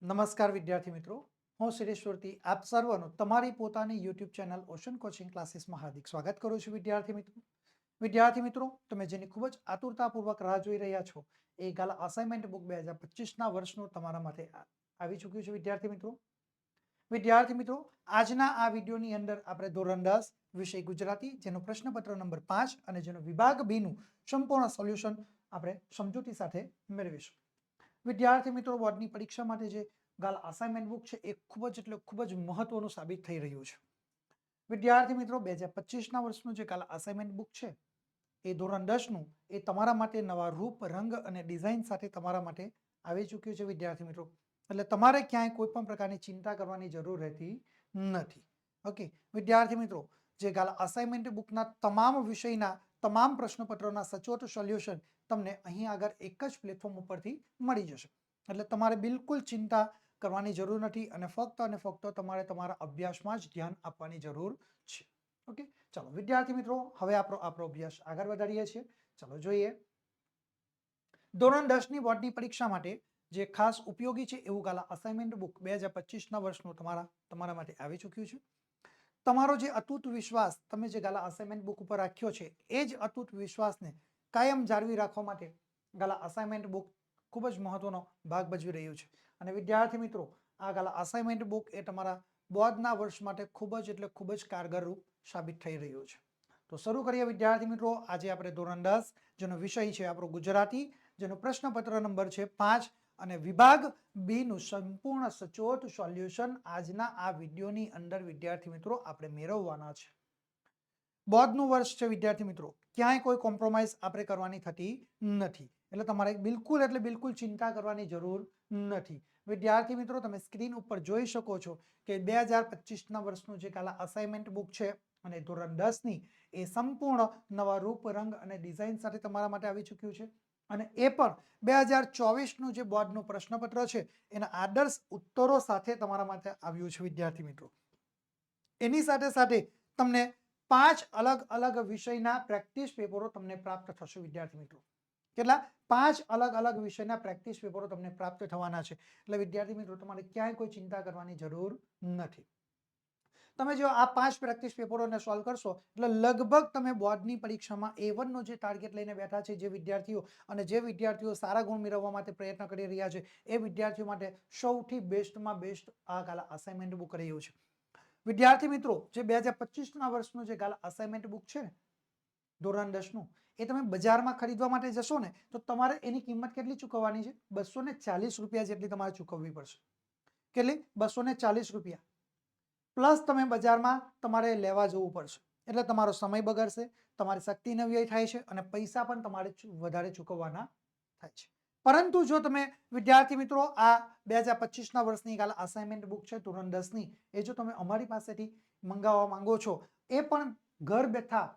નમસ્કાર વિદ્યાર્થી મિત્રો, હું શિરેશ્વરથી આપ સર્વનું તમારી પોતાની યુટ્યુબ ચેનલ ઓશન કોચિંગ ક્લાસીસમાં હાર્દિક સ્વાગત કરું છું. વિદ્યાર્થી મિત્રો, તમે જેની ખૂબ જ આતુરતાપૂર્વક રાહ જોઈ રહ્યા છો એ ગાલા અસાઇનમેન્ટ બુક 2025ના વર્ષનું તમારા માટે આવી ચૂક્યું છે. વિદ્યાર્થી મિત્રો, આજના આ વિડીયોની અંદર આપણે ધોરણ 10 વિષય ગુજરાતી જેનો પ્રશ્નપત્ર નંબર 5 અને જેનો વિભાગ બી નું સંપૂર્ણ સોલ્યુશન આપણે સમજૂતી સાથે મેળવીશું. વિદ્યાર્થી મિત્રો, બોર્ડની પરીક્ષા માટે જે ગાલા અસાઇનમેન્ટ બુક છે એ ખૂબ જ મહત્વનું સાબિત થઈ રહ્યું છે. વિદ્યાર્થી મિત્રો, 2025ના વર્ષનું જે ગાલા અસાઇનમેન્ટ બુક છે એ ધોરણ 10નું એ તમારા માટે નવા રૂપ, રંગ અને ડિઝાઇન સાથે તમારા માટે આવી ચૂક્યું છે. વિદ્યાર્થી મિત્રો, એટલે તમારે ક્યાંય કોઈ પણ પ્રકારની ચિંતા કરવાની જરૂર રહેતી નથી. ઓકે વિદ્યાર્થી મિત્રો, જે ગાલા અસાઇનમેન્ટ બુકના તમામ વિષયના તમામ પ્રશ્નપત્રોના સચોટ સોલ્યુશન તમને અહીં આગળ એક જ પ્લેટફોર્મ ઉપરથી મળી જશે. એટલે તમારે બિલકુલ ચિંતા કરવાની જરૂર નથી અને ફક્ત તમારે તમારા અભ્યાસમાં જ ધ્યાન આપવાની જરૂર છે. ઓકે, ચાલો વિદ્યાર્થી મિત્રો, હવે આપણો અભ્યાસ આગળ વધારીએ છીએ. ચાલો જોઈએ. ધોરણ 10ની બોર્ડની પરીક્ષા માટે જે ખાસ ઉપયોગી છે એવું ગાલા અસાઇનમેન્ટ બુક 2025ના વર્ષનું તમારા માટે આવી ચૂક્યું છે. તમારો જે અતૂટ વિશ્વાસ તમે જે ગાલા અસાઇનમેન્ટ બુક ઉપર રાખ્યો છે એ જ અતૂટ વિશ્વાસને કાયમ જાળવી રાખવા માટે ગાલા અસાઇનમેન્ટ બુક ખૂબ જ મહત્વનો ભાગ ભજવી રહ્યું છે. અને વિદ્યાર્થી મિત્રો, આ ગાલા અસાઇનમેન્ટ બુક એ તમારા બોર્ડના વર્ષ માટે ખૂબ જ કારગર રૂપ સાબિત થઈ રહ્યું છે. તો શરૂ કરીએ વિદ્યાર્થી મિત્રો. આજે આપણે ધોરણ 10 જેનો વિષય છે આપણો ગુજરાતી, જેનો પ્રશ્નપત્ર નંબર છે 5 અને વિભાગ બી નું સંપૂર્ણ સચોટ સોલ્યુશન આજના આ વિડીયોની અંદર વિદ્યાર્થી મિત્રો આપણે મેળવવાના છે. બોર્ડનું વર્ષ છે વિદ્યાર્થી મિત્રો, ક્યાંય કોઈ કોમ્પ્રોમાઇઝ આપણે કરવાની થતી નથી. એટલે તમારે બિલકુલ ચિંતા કરવાની જરૂર નથી. વિદ્યાર્થી મિત્રો, તમે સ્ક્રીન ઉપર જોઈ શકો છો કે 2025ના વર્ષનું જે ગાલા અસાઇનમેન્ટ બુક છે અને ધોરણ 10ની એ સંપૂર્ણ નવા રૂપ, રંગ અને ડિઝાઇન સાથે તમારા માટે આવી ચૂક્યું છે. અને એ પણ 2024નું જે બોર્ડનું પ્રશ્નપત્ર છે એના આદર્શ ઉત્તરો સાથે તમારા માટે આવ્યું છે. વિદ્યાર્થી મિત્રો, એની સાથે તમને 5 અલગ વિષયના પ્રેક્ટિસ પેપરો તમને પ્રાપ્ત થશે. વિદ્યાર્થી મિત્રો, કેટલા? 5 અલગ વિષયના પ્રેક્ટિસ પેપરો તમને પ્રાપ્ત થવાના છે. એટલે વિદ્યાર્થી મિત્રો, તમારે ક્યાંય કોઈ ચિંતા કરવાની જરૂર નથી. તમે જો આ 5 પ્રેક્ટિસ પેપરોને સોલ્વ કરશો એટલે લગભગ તમે બોર્ડની પરીક્ષામાં A1 નો જે ટાર્ગેટ લઈને બેઠા છે જે વિદ્યાર્થીઓ સારા ગુણ મેળવવા માટે પ્રયત્ન કરી રહ્યા છે એ વિદ્યાર્થીઓ માટે સૌથી બેસ્ટમાં બેસ્ટ આ ગાલા અસાઇનમેન્ટ બુક રહ્યું છે. વિદ્યાર્થી મિત્રો, જે 2025ના વર્ષનું જે ગાલા અસાઇનમેન્ટ બુક છે ને ધોરણ 10નું, એ તમે બજારમાં ખરીદવા માટે જશો ને તો તમારે એની કિંમત કેટલી ચૂકવવાની છે? 240 રૂપિયા જેટલી તમારે ચૂકવવી પડશે. કેટલી? 240 રૂપિયા. પ્લસ તમે બજારમાં તમારે લેવા જવું પડશે. એટલે તમારો સમય બગડશે, તમારી શક્તિનો વ્યય થાય છે અને પૈસા પણ તમારે વધારે ચૂકવવાના થાય છે. પરંતુ જો તમે વિદ્યાર્થી મિત્રો આ 2025ના વર્ષની ગાલા અસાઇનમેન્ટ બુક છે ધોરણ 10ની, એ જો તમે અમારી પાસેથી મંગાવવા માંગો છો એ પણ ઘર બેઠા,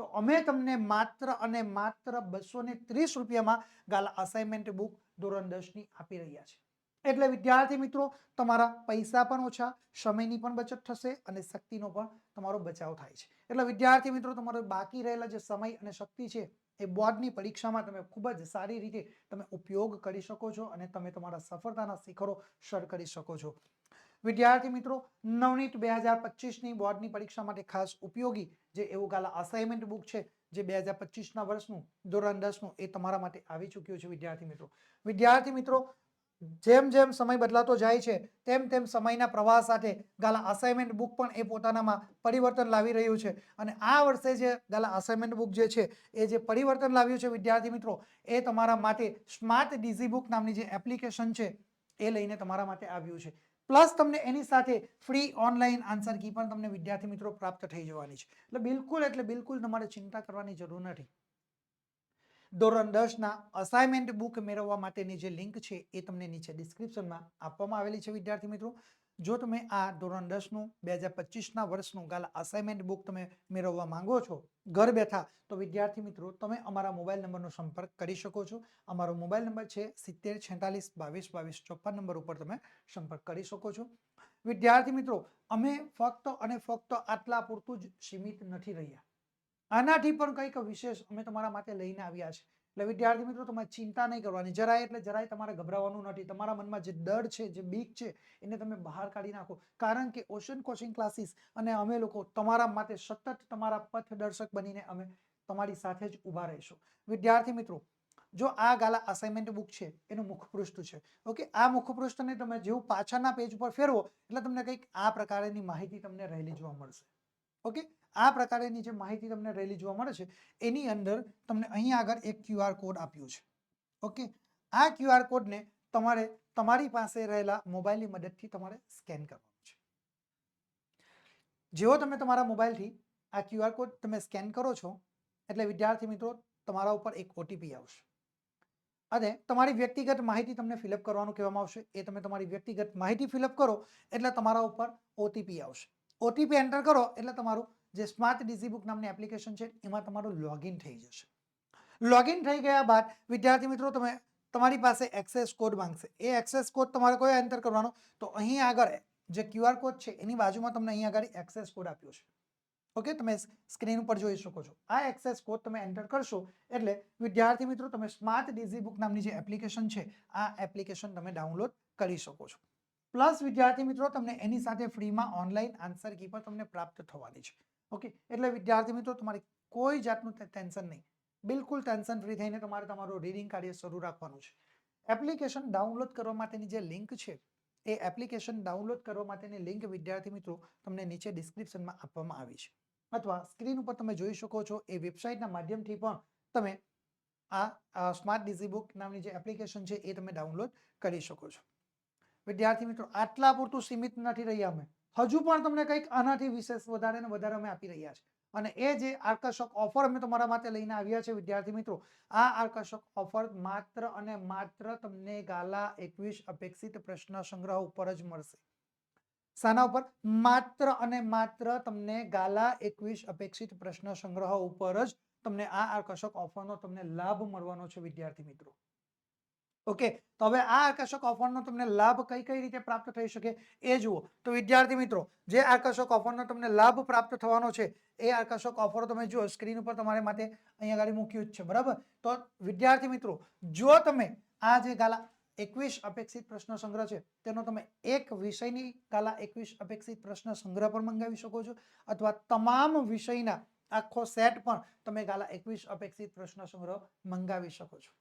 તો અમે તમને માત્ર 230 રૂપિયામાં ગાલા અસાઇનમેન્ટ બુક ધોરણ 10ની આપી રહ્યા છે. એટલે વિદ્યાર્થી મિત્રો, તમારા પૈસા પણ ઓછા, સમયની પણ બચત થશે અને શક્તિનો પણ તમારો બચાવ થાય છે. એટલે વિદ્યાર્થી મિત્રો, તમારો બાકી રહેલા જે સમય અને શક્તિ છે એ બોર્ડની પરીક્ષામાં તમે ખૂબ જ સારી રીતે તમે ઉપયોગ કરી શકો છો અને તમે તમારા સફળતાના શિખરો સર કરી શકો છો. વિદ્યાર્થી મિત્રો, નવનીત 2025ની બોર્ડની પરીક્ષા માટે ખાસ ઉપયોગી જે એવું ગાલા અસાઇનમેન્ટ બુક છે જે 2025ના વર્ષનું ધોરણ 10નું એ તમારા માટે આવી ચૂક્યું છે. વિદ્યાર્થી મિત્રો, જેમ સમય બદલાતો જાય છે તેમ સમયના પ્રવાહ સાથે ગાલા અસાઇનમેન્ટ બુક પણ એ પોતાનામાં પરિવર્તન લાવી રહ્યું છે. અને આ વર્ષે જે ગાલા અસાઇનમેન્ટ બુક જે છે એ જે પરિવર્તન લાવ્યું છે વિદ્યાર્થી મિત્રો, એ તમારા માટે સ્માર્ટ ડીઝી બુક નામની જે એપ્લિકેશન છે એ લઈને તમારા માટે આવ્યું છે. પ્લસ તમને એની સાથે ફ્રી ઓનલાઈન આન્સર કી પણ તમને વિદ્યાર્થી મિત્રો પ્રાપ્ત થઈ જવાની છે. એટલે બિલકુલ તમારે ચિંતા કરવાની જરૂર નથી. ધોરણ 10ના અસાઇનમેન્ટ બુક મેળવવા માટેની જે લિંક છે એ તમને નીચે ડિસ્ક્રિપ્શનમાં આપવામાં આવેલી છે. વિદ્યાર્થી મિત્રો, જો તમે આ ધોરણ 10નું 2025ના વર્ષનું ગાલા અસાઇનમેન્ટ બુક તમે મેળવવા માંગો છો ઘર બેઠા, તો વિદ્યાર્થી મિત્રો તમે અમારા મોબાઈલ નંબરનો સંપર્ક કરી શકો છો. અમારો મોબાઈલ નંબર છે 7046222254 નંબર ઉપર તમે સંપર્ક કરી શકો છો. વિદ્યાર્થી મિત્રો, અમે ફક્ત આટલા પૂરતું જ સીમિત નથી રહ્યા. આનાથી પણ કંઈક વિશેષ અમે તમારા માટે લઈને આવ્યા છે. એટલે વિદ્યાર્થી મિત્રો તમારે ચિંતા નહીં કરવાની જરાય, એટલે જરાય તમારે ગભરાવાનું નથી. તમારા મનમાં જે ડર છે, જે બીક છે, એને તમે બહાર કાઢી નાખો. કારણ કે ઓશન કોચિંગ ક્લાસીસ અને અમે લોકો તમારા માટે સતત તમારા પથદર્શક બનીને અમે તમારી સાથે જ ઊભા રહીશું. વિદ્યાર્થી મિત્રો, જો આ ગાલા અસાઇનમેન્ટ બુક છે એનું મુખપૃષ્ઠ છે. ઓકે, આ મુખપૃષ્ઠને તમે જેવું પાછળના પેજ ઉપર ફેરવો એટલે તમને કંઈક આ પ્રકારની માહિતી તમને રહેલી જોવા મળશે. ઓકે, આ પ્રકારની જે માહિતી તમને રહેલી જોવા મળે છે એની અંદર તમને અહીં આગળ એક QR કોડ આપ્યું છે. ઓકે, આ QR કોડને તમારે તમારી પાસે રહેલા મોબાઈલની મદદથી તમારે સ્કેન કરવાનો છે. જેવો તમે તમારા મોબાઈલથી આ QR કોડ તમે સ્કેન કરો છો એટલે વિદ્યાર્થી મિત્રો તમારા ઉપર એક OTP આવશે અને તમારી વ્યક્તિગત માહિતી તમને ફિલઅપ કરવાનું કહેવામાં આવશે. એ તમે તમારી વ્યક્તિગત માહિતી ફિલઅપ કરો એટલે તમારા ઉપર OTP આવશે. OTP એન્ટર કરો એટલે તમારું જે સ્માર્ટ ડિઝીબુક નામની એપ્લિકેશન છે એમાં તમારું લોગિન થઈ જશે. લોગિન થઈ ગયા બાદ વિદ્યાર્થી મિત્રો તમારી પાસે એક્સેસ કોડ માંગશે. એ એક્સેસ કોડ તમારે કોઈ એન્ટર કરવાનો, તો અહીં આગળ જે QR કોડ છે એની બાજુમાં તમને અહીં આગળ એક્સેસ કોડ આપ્યો છે. ઓકે, તમે સ્ક્રીન ઉપર જોઈ શકો છો. આ એક્સેસ કોડ તમે એન્ટર કરશો એટલે વિદ્યાર્થી મિત્રો તમે સ્માર્ટ ડિઝીબુક નામની જે એપ્લિકેશન છે આ એપ્લિકેશન તમે ડાઉનલોડ કરી શકો છો. પ્લસ વિદ્યાર્થી મિત્રો તમને એની સાથે ફ્રીમાં ઓનલાઈન આન્સર કી પણ તમને પ્રાપ્ત થવાની છે. ઓકે, એટલે વિદ્યાર્થી મિત્રો તમારે કોઈ જાતનું ટેન્શન નહીં, બિલકુલ ટેન્શન ફ્રી થઈને તમારે તમારું રીડિંગ કાર્ય શરૂ રાખવાનું છે. એપ્લિકેશન ડાઉનલોડ કરવા માટેની જે લિંક છે એ એપ્લિકેશન ડાઉનલોડ કરવા માટેની લિંક વિદ્યાર્થી મિત્રો તમને નીચે ડિસ્ક્રિપ્શનમાં આપવામાં આવી છે, અથવા સ્ક્રીન ઉપર તમે જોઈ શકો છો. એ વેબસાઇટના માધ્યમથી પણ તમે આ સ્માર્ટ ડિઝીબુક નામની જે એપ્લિકેશન છે એ તમે ડાઉનલોડ કરી શકો છો. વિદ્યાર્થી મિત્રો આટલા પૂરતું સીમિત નથી રહ્યા અમે, હજુ પણ તમને કંઈક આનાથી વિશેષ વધારે ને વધારે અમે આપી રહ્યા છે. અને એ જે આકર્ષક ઓફર અમે તમારા માટે લઈને આવ્યા છે વિદ્યાર્થી મિત્રો, આ આકર્ષક ઓફર માત્ર અને માત્ર તમને ગાલા 21 અપેક્ષિત પ્રશ્ન સંગ્રહ ઉપર જ મળશે. શાના ઉપર? માત્ર અને માત્ર તમને ગાલા 21 અપેક્ષિત પ્રશ્ન સંગ્રહ ઉપર જ તમને આ આકર્ષક ઓફરનો તમને લાભ મળવાનો છે વિદ્યાર્થી મિત્રો. ઓકે, તો હવે આ આકર્ષક ઓફરનો તમને લાભ કઈ કઈ રીતે પ્રાપ્ત થઈ શકે એ જુઓ. તો વિદ્યાર્થી મિત્રો જે આકર્ષક ઓફરનો તમને લાભ પ્રાપ્ત થવાનો છે એ આકર્ષક ઓફર તમે જુઓ સ્ક્રીન ઉપર તમારા માટે અહીંયા આગળ મૂક્યું જ છે, બરાબર. તો વિદ્યાર્થી મિત્રો જો તમે આ જે ગાલા 21 અપેક્ષિત પ્રશ્ન સંગ્રહ છે તેનો તમે એક વિષયની ગાલા 21 અપેક્ષિત પ્રશ્ન સંગ્રહ પણ મંગાવી શકો છો, અથવા તમામ વિષયના આખો સેટ પણ તમે ગાલા 21 અપેક્ષિત પ્રશ્ન સંગ્રહ મંગાવી શકો છો.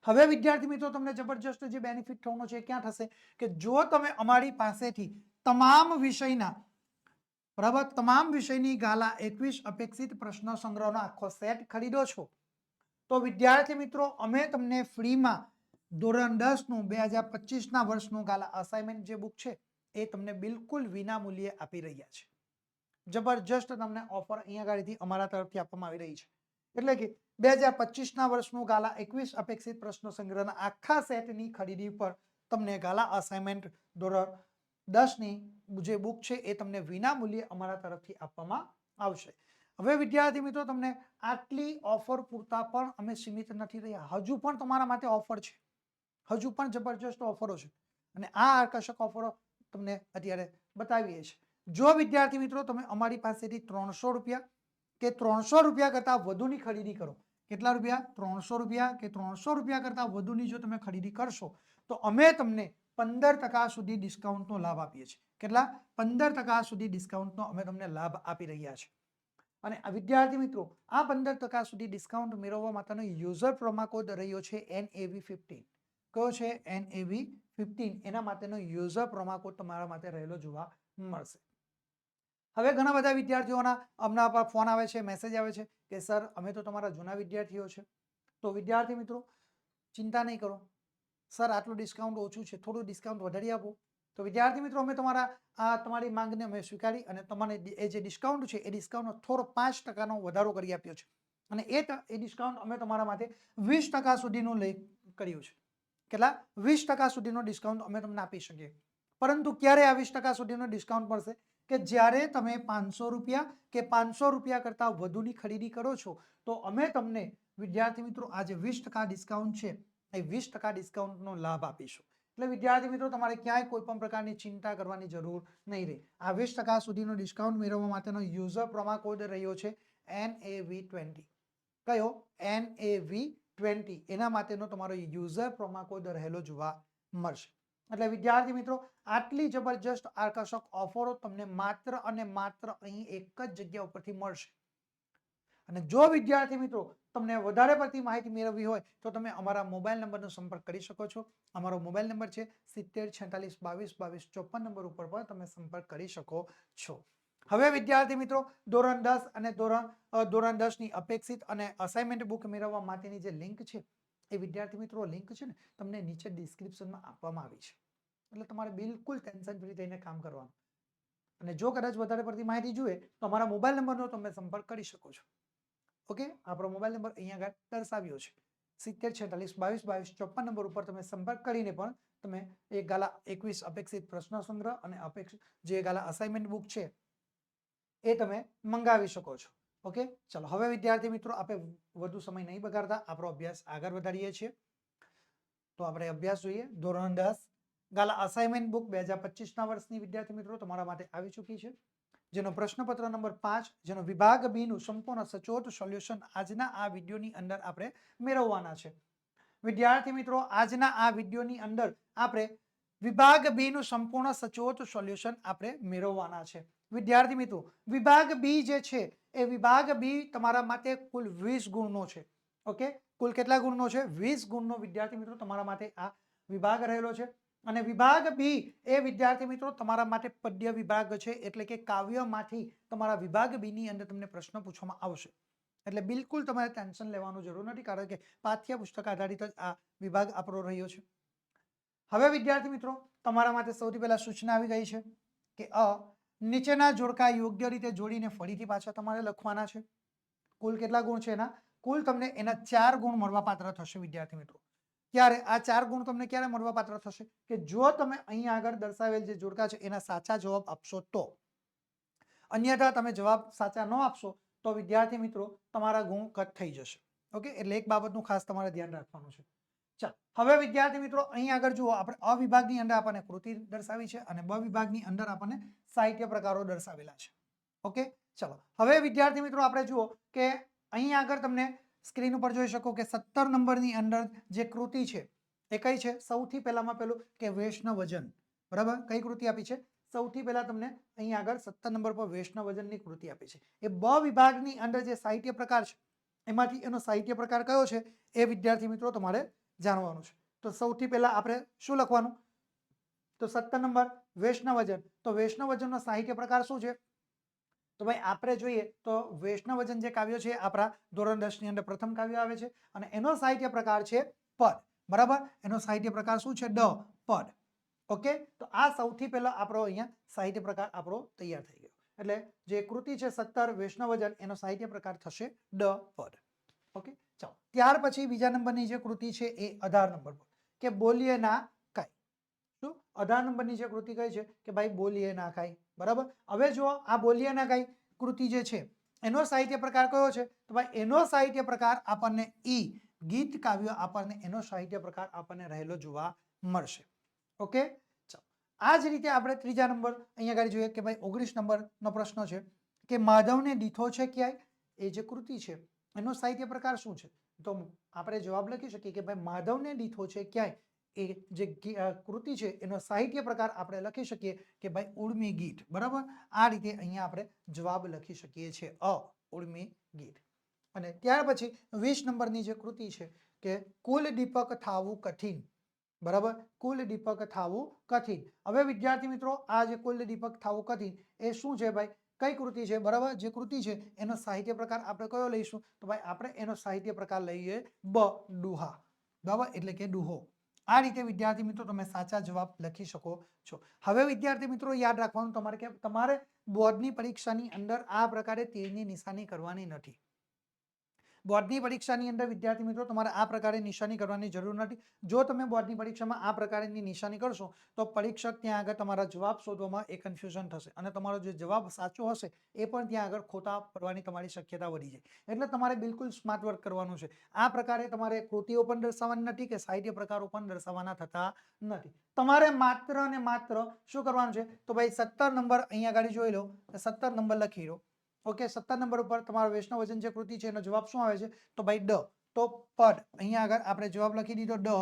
હવે વિદ્યાર્થી મિત્રો તમને જબરજસ્ત જે બેનિફિટ થવાનો છે ક્યાં થશે કે જો તમે અમારી પાસેથી તમામ વિષયના, બરાબર, તમામ વિષયની ગાલા 21 અપેક્ષિત પ્રશ્ન સંગ્રહનો આખો સેટ ખરીદો છો તો વિદ્યાર્થી મિત્રો અમે તમને ફ્રીમાં ધોરણ 10 નું 2025 ના વર્ષનું ગાલા અસાઇનમેન્ટ જે બુક છે એ તમને બિલકુલ વિના મૂલ્યે આપી રહ્યા છે. જબરજસ્ત તમને ઓફર અહીંયા આગળથી અમારા તરફથી આપવામાં આવી રહી છે. એટલે કે 2025ના વર્ષનું ગાલા 21 અપેક્ષિત પ્રશ્નો સંગ્રહના આખા સેટની ખરીદી પર તમને ગાલા અસાઇનમેન્ટ ધોરણ 10ની જે બુક છે એ તમને વિના મૂલ્યે અમારા તરફથી આપવામાં આવશે. હવે વિદ્યાર્થી મિત્રો તમને આટલી ઓફર પૂરતા પણ અમે સીમિત નથી રહ્યા, હજુ પણ તમારા માટે ઓફર છે, હજુ પણ જબરજસ્ત ઓફરો છે અને આ આકર્ષક ઓફરો તમને અત્યારે બતાવીએ છીએ. જો વિદ્યાર્થી મિત્રો તમે અમારી પાસેથી 300 રૂપિયા કે 300 રૂપિયા કરતાં વધુની ખરીદી કરો, કેટલા રૂપિયા? 300 રૂપિયા કે 300 રૂપિયા કરતાં વધુની જો તમે ખરીદી કરશો તો અમે તમને 15% સુધી ડિસ્કાઉન્ટનો લાભ આપીએ છીએ. કેટલા? 15% સુધી ડિસ્કાઉન્ટનો અમે તમને લાભ આપી રહ્યા છીએ. અને વિદ્યાર્થી મિત્રો આ 15% સુધી ડિસ્કાઉન્ટ મેળવવા માટેનો યુઝર પ્રોમો કોડ રહ્યો છે NAV15. કયો છે? NAV15. એના માટેનો યુઝર પ્રોમો કોડ તમારા માટે રહેલો જોવા મળશે. હવે ઘણા બધા વિદ્યાર્થીઓના હમણાં પર ફોન આવે છે, મેસેજ આવે છે કે સર અમે તો તમારા જૂના વિદ્યાર્થીઓ છે. તો વિદ્યાર્થી મિત્રો ચિંતા નહીં કરો, સર આટલું ડિસ્કાઉન્ટ ઓછું છે, થોડું ડિસ્કાઉન્ટ વધારી આપો. તો વિદ્યાર્થી મિત્રો અમે તમારી માંગને અમે સ્વીકારી અને તમારે એ જે ડિસ્કાઉન્ટ છે એ ડિસ્કાઉન્ટ થોડો 5%નો વધારો કરી આપ્યો છે. અને એ ડિસ્કાઉન્ટ અમે તમારા માટે 20% સુધીનું કર્યું છે. કેટલા? 20% સુધીનો ડિસ્કાઉન્ટ અમે તમને આપી શકીએ. પરંતુ ક્યારે આ 20% સુધીનો ડિસ્કાઉન્ટ મળશે? કે જ્યારે તમે 500 રૂપિયા કે 500 રૂપિયા કરતાં વધુની ખરીદી કરો છો તો અમે તમને વિદ્યાર્થી મિત્રો આ જે 20% ડિસ્કાઉન્ટ છે એ 20% ડિસ્કાઉન્ટનો લાભ આપીશું. એટલે વિદ્યાર્થી મિત્રો તમારે ક્યાંય કોઈ પણ પ્રકારની ચિંતા કરવાની જરૂર નહીં રહે. આ 20% સુધીનો ડિસ્કાઉન્ટ મેળવવા માટેનો યુઝર પ્રોમો કોડ રહ્યો છે NAV20. કયો? NAV20. 20 એના માટેનો તમારો યુઝર પ્રોમો કોડ રહેલો જોવા મળશે. એટલે વિદ્યાર્થી મિત્રો આટલી જબરજસ્ત આકર્ષક ઓફરો તમને માત્ર અને માત્ર અહીં એક જ જગ્યા ઉપરથી મળશે. અને જો વિદ્યાર્થી મિત્રો તમને વધારે પડતી માહિતી મેળવવી હોય તો તમે અમારા મોબાઈલ નંબરનો સંપર્ક કરી શકો છો. અમારો મોબાઈલ નંબર છે 7046222254 નંબર ઉપર પણ તમે સંપર્ક કરી શકો છો. હવે વિદ્યાર્થી મિત્રો ધોરણ 10 અને ધોરણ 10 ની અપેક્ષિત અને અસાઇનમેન્ટ બુક મેળવવા માટેની જે લિંક છે એ વિદ્યાર્થી મિત્રો લિંક છે ને તમને નીચે ડિસ્ક્રિપ્શનમાં આપવામાં આવી છે. એટલે તમારે બિલકુલ ટેન્શન ફ્રી થઈને કામ કરવાનું. અને જો કદાચ વધારે પડતી માહિતી જોઈએ તો અમારા મોબાઈલ નંબરનો તમે સંપર્ક કરી શકો છો. ઓકે, આપણો મોબાઈલ નંબર અહીંયા આગળ દર્શાવ્યો છે 7046222254 નંબર ઉપર તમે સંપર્ક કરીને પણ તમે એ ગાલા 21 અપેક્ષિત પ્રશ્ન સંગ્રહ અને અપેક્ષિત જે ગાલા અસાઇનમેન્ટ બુક છે એ તમે મંગાવી શકો છો. ઓકે, ચલો હવે વિદ્યાર્થી મિત્રો આપણે વધુ સમય નહીં બગાડતા આપણો અભ્યાસ આગળ વધારીએ છીએ. તો આપણે અભ્યાસ જોઈએ. ધોરણ 10 ગાલા અસાઇનમેન્ટ બુક 2025ના વર્ષની વિદ્યાર્થી મિત્રો તમારા માટે આવી ચૂકી છે, જેનો પ્રશ્નપત્ર નંબર 5 જેનો વિભાગ બી નું સંપૂર્ણ સચોટ સોલ્યુશન આજના આ વિડીયોની અંદર આપણે મેળવવાના છે. વિદ્યાર્થી મિત્રો આજના આ વિડીયોની અંદર આપણે વિભાગ બી નું સંપૂર્ણ સચોટ સોલ્યુશન આપણે મેળવવાના છે. વિદ્યાર્થી મિત્રો વિભાગ બી જે છે એ વિભાગ બી તમારા માટે કુલ 20 ગુણનો છે. ઓકે, કુલ કેટલા ગુણનો છે? 20 ગુણનો વિદ્યાર્થી મિત્રો તમારા માટે આ વિભાગ રહેલો છે. અને વિભાગ બી એ વિદ્યાર્થી મિત્રો તમારા માટે પદ્ય વિભાગ છે, એટલે કે કાવ્યમાંથી તમારા વિભાગ બી ની અંદર તમને પ્રશ્ન પૂછવામાં આવશે. એટલે બિલકુલ તમારે ટેન્શન લેવાનું જરૂર નથી, કારણ કે પાઠ્યપુસ્તક આધારિત જ આ વિભાગ આપણો રહ્યો છે. હવે વિદ્યાર્થી મિત્રો તમારા માટે સૌથી પહેલા સૂચના આવી ગઈ છે કે નીચેના જોડકા યોગ્ય રીતે જોડીને ફરીથી પાછા તમારે લખવાના છે. કુલ કેટલા ગુણ છે એના? કુલ તમને એના 4 ગુણ મળવાપાત્ર થશે વિદ્યાર્થી મિત્રો. ક્યારે આ 4 ગુણ તમને ક્યારે મળવાપાત્ર થશે? કે જો તમે અહીં આગળ દર્શાવેલ જે જોડકા છે એના સાચા જવાબ આપશો તો. અન્યથા તમે જવાબ સાચા ન આપશો તો વિદ્યાર્થી મિત્રો તમારા ગુણ કટ થઈ જશે. ઓકે, એટલે એક બાબતનું ખાસ તમારે ધ્યાન રાખવાનું છે. ચાલો હવે વિદ્યાર્થી મિત્રો અહીં આગળ જુઓ, આપણે અ વિભાગની અંદર આપણને કૃતિ દર્શાવી છે અને બ વિભાગની અંદર આપણને સાહિત્ય પ્રકારો દર્શાવેલા છે. ઓકે, ચલો હવે વિદ્યાર્થી મિત્રો આપણે જુઓ કે અહીં આગળ તમને સ્ક્રીન ઉપર જોઈ શકો કે 17 નંબરની અંદર જે કૃતિ છે એ કઈ છે? સૌથી પહેલામાં પેલું કે વૈષ્ણવજન. બરાબર, કઈ કૃતિ આપી છે? સૌથી પહેલા તમને અહીં આગળ 17 નંબર પર વૈષ્ણવજનની કૃતિ આપી છે. એ બ વિભાગની અંદર જે સાહિત્ય પ્રકાર છે એમાંથી એનો સાહિત્ય પ્રકાર કયો છે એ વિદ્યાર્થી મિત્રો તમારે જાણવાનું છે. તો સૌથી પહેલા આપણે શું લખવાનું? તો 17 નંબર વૈષ્ણવજન. તો વૈષ્ણવજનનો સાહિત્ય પ્રકાર શું છે? તો ભાઈ આપણે જોઈએ તો વૈષ્ણવજન જે કાવ્ય છે આપણા ધોરણ 10 ની અંદર પ્રથમ કાવ્ય આવે છે અને એનો સાહિત્ય પ્રકાર છે પદ. બરાબર, એનો સાહિત્ય પ્રકાર શું છે? ડ પદ. ઓકે, તો આ સૌથી પહેલા આપણો અહીંયા સાહિત્ય પ્રકાર આપણો તૈયાર થઈ ગયો. એટલે જે કૃતિ છે 17 વૈષ્ણવજન એનો સાહિત્ય પ્રકાર થશે ડ પદ. ઓકે, ચાલો ત્યાર પછી બીજા નંબરની જે કૃતિ છે એ 18 નંબર પર કે બોલીએ ના કાંઈ. શું 18 નંબરની જે કૃતિ કઈ છે કે ભાઈ બોલીએ ના કાંઈ. બરાબર, હવે જો આ બોલીએ ના કાંઈ કૃતિ જે છે એનો સાહિત્ય પ્રકાર કયો છે? તો ભાઈ એનો સાહિત્ય પ્રકાર આપણને ગીત કાવ્ય આપણને એનો સાહિત્ય પ્રકાર આપણને રહેલો જોવા મળશે. ઓકે, ચાલો આ જ રીતે આપણે ત્રીજા નંબર અહીંયા આગળ જોઈએ કે ભાઈ 19 નંબરનો પ્રશ્ન છે કે માધવને દીઠો છે ક્યાંય. એ જે કૃતિ છે એનો સાહિત્ય પ્રકાર શું છે? તો આપણે જવાબ લખી શકીએ કે ભાઈ માધવને દીઠો છે ક્યાંય એ જે કૃતિ છે એનો સાહિત્ય પ્રકાર આપણે લખી શકીએ કે ભાઈ ઉર્મી ગીત. બરાબર, આ રીતે અહીંયા આપણે જવાબ લખી શકીએ છીએ ઉર્મી ગીત. અને ત્યાર પછી 20 નંબરની જે કૃતિ છે કે કુલ દીપક થાવું કઠિન. બરાબર, કુલ દીપક થાવું કઠિન. હવે વિદ્યાર્થી મિત્રો આ જે કુલ દીપક થાવું કઠિન એ શું છે ભાઈ? કઈ કૃતિ છે? બરાબર, જે કૃતિ છે એનો સાહિત્ય પ્રકાર આપણે કયો લઈશું? તો ભાઈ આપણે એનો સાહિત્ય પ્રકાર લઈએ ડુહા. બરાબર, એટલે કે ડુહો. આ રીતે વિદ્યાર્થી મિત્રો તમે સાચા જવાબ લખી શકો છો. હવે વિદ્યાર્થી મિત્રો યાદ રાખવાનું તમારે કે તમારે બોર્ડની પરીક્ષાની અંદર આ પ્રકારે તીરની નિશાની કરવાની નથી. બોર્ડની પરીક્ષાની અંદર વિદ્યાર્થી મિત્રો તમારે આ પ્રકારે નિશાની કરવાની જરૂર નથી. જો તમે બોર્ડની પરીક્ષામાં આ પ્રકારની નિશાની કરશો તો પરીક્ષક ત્યાં આગળ તમારા જવાબ શોધવામાં એ કન્ફ્યુઝન થશે અને તમારો જે જવાબ સાચો હશે એ પણ ત્યાં આગળ ખોટા પડવાની તમારી શક્યતા વધી જાય. એટલે તમારે બિલકુલ સ્માર્ટ વર્ક કરવાનું છે. આ પ્રકારે તમારે કૃતિઓ પણ દર્શાવવાની નથી કે સાહિત્ય પ્રકારો પણ દર્શાવવાના થતા નથી. તમારે માત્ર ને માત્ર શું કરવાનું છે? તો ભાઈ 17 નંબર અહીંયા આગળ જોઈ લો, 17 નંબર લખી લો. ઓકે, 17 નંબર ઉપર તમારો વૈષ્ણવજન જે કૃતિ છે એનો જવાબ શું આવે છે? તો ભાઈ ડ. તો પડ, અહીંયા આગળ આપણે જવાબ લખી દીધો ડ.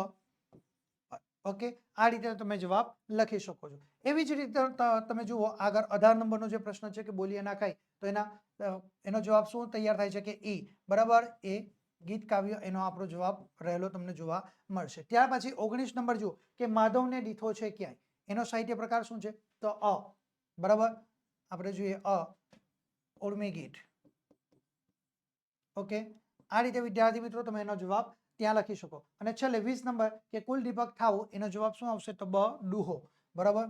ઓકે, આ રીતે તમે જવાબ લખી શકો છો. એવી જ રીતે તમે જુઓ આગળ 18 નંબરનો જે પ્રશ્ન છે કે બોલીએ ના ખાય, તો એનો જવાબ શું તૈયાર થાય છે કે ઈ, બરાબર. એ ગીત કાવ્ય એનો આપણો જવાબ રહેલો તમને જોવા મળશે. ત્યાર પછી 19 નંબર જુઓ કે માધવને દીઠો છે ક્યાંય, એનો સાહિત્ય પ્રકાર શું છે? તો અ, બરાબર. આપણે જોઈએ અ, ઉર્મી ગીત. ઓકે, આ રીતે વિદ્યાર્થી મિત્રો તમે એનો જવાબ ત્યાં લખી શકો. અને છેલ્લે 20 નંબર કે કુલ દીપક થાવું, એનો જવાબ શું આવશે? તો બ, ડૂહો, બરાબર.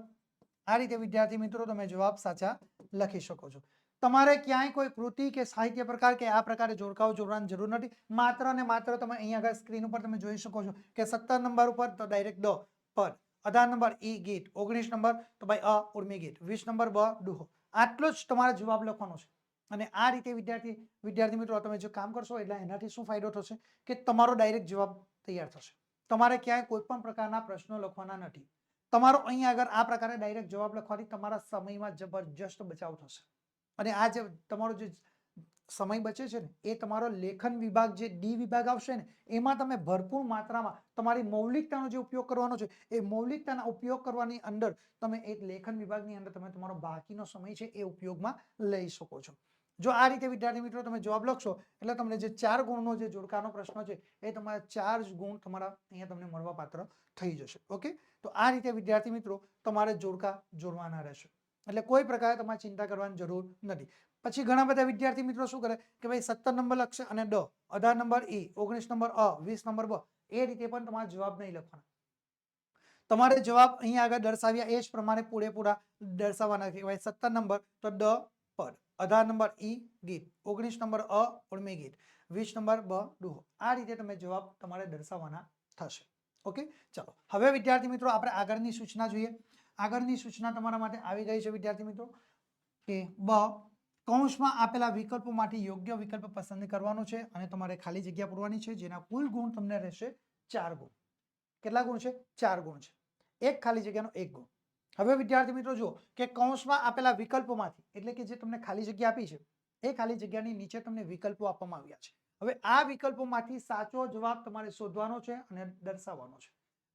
આ રીતે વિદ્યાર્થી મિત્રો તમે જવાબ સાચા લખી શકો છો. તમારે ક્યાંય કોઈ કૃતિ કે સાહિત્ય પ્રકાર કે આ પ્રકારે જોડકાઓ જોડવાની જરૂર નથી. માત્ર ને માત્ર તમે અહીંયા આગળ સ્ક્રીન ઉપર તમે જોઈ શકો છો કે 17 નંબર ઉપર તો ડાયરેક્ટ દ, પદ. 18 નંબર ઈ ગીત, 19 નંબર તો ભાઈ અ, ઉર્મી ગીત, 20 નંબર બ, ડૂહો. આટલો જ તમારે જવાબ લખવાનો છે. અને આ રીતે વિદ્યાર્થી મિત્રો તમે જો કામ કરશો એટલે એનાથી શું ફાયદો થશે કે તમારો ડાયરેક્ટ જવાબ તૈયાર થશે. તમારે ક્યાંય કોઈ પણ પ્રકારના પ્રશ્નો લખવાના નથી. તમારો અહીંયા આગળ આ પ્રકારે ડાયરેક્ટ જવાબ લખવાથી તમારા સમયમાં જબરજસ્ત બચાવ થશે. અને આ જે તમારો જે સમય બચે છે ને, એ તમારો લેખન વિભાગ જે ડી વિભાગ આવશે ને, એમાં તમે ભરપૂર માત્રામાં તમારી મૌલિકતાનો જે ઉપયોગ કરવાનો છે, એ મૌલિકતાના ઉપયોગ કરવાની અંદર તમે એક લેખન વિભાગની અંદર તમે તમારો બાકીનો સમય છે એ ઉપયોગમાં લઈ શકો છો. જો આ રીતે વિદ્યાર્થી મિત્રો તમે જવાબ લખશો એટલે તમને જે 4 ગુણનો જે જોડકાનો પ્રશ્ન છે, એ તમારા 4 ગુણ તમારા અહીંયા તમને મળવા પાત્ર થઈ જશે. ઓકે, તો આ રીતે વિદ્યાર્થી મિત્રો તમારે જોડકા જોડવાના રહેશે. એટલે કોઈ પ્રકારે તમારે ચિંતા કરવાની જરૂર નથી. પછી ઘણા બધા વિદ્યાર્થી મિત્રો શું કરે કે ભાઈ 17 નંબર લખશે અને ડ, 18 નંબર ઈ, 19 નંબર અ, 20 નંબર બ. એ રીતે પણ તમારે જવાબ નહીં લખવાના. તમારે જવાબ અહીંયા આગળ દર્શાવ્યા એ જ પ્રમાણે પૂરેપૂરા દર્શાવવાના છે. 17 નંબર તો ડ, પદ. 18 નંબર ઈ ગીત, 19 નંબર અ, ઉર્મી ગીત, 20 નંબર બ, ડૂહો. આ રીતે તમે જવાબ તમારે દર્શાવવાના થશે. ઓકે, ચાલો હવે વિદ્યાર્થી મિત્રો આપણે આગળની સૂચના જોઈએ. આગળની સૂચના તમારા માટે આવી ગઈ છે વિદ્યાર્થી મિત્રો કે બ, કૌંસમાં આપેલા વિકલ્પોમાંથી યોગ્ય વિકલ્પ પસંદ કરવાનો છે અને તમારે ખાલી જગ્યા પૂરવાની છે, જેના કુલ ગુણ તમને રહેશે 4 ગુણ. કેટલા ગુણ છે? 4 ગુણ છે. એક ખાલી જગ્યાનો 1 ગુણ. હવે વિદ્યાર્થી મિત્રો જુઓ કે કૌંસમાં આપેલા વિકલ્પોમાંથી, એટલે કે જે તમને ખાલી જગ્યા આપી છે, એ ખાલી જગ્યાની નીચે તમને વિકલ્પો આપવામાં આવ્યા છે. હવે આ વિકલ્પોમાંથી સાચો જવાબ તમારે શોધવાનો છે અને દર્શાવવાનો છે.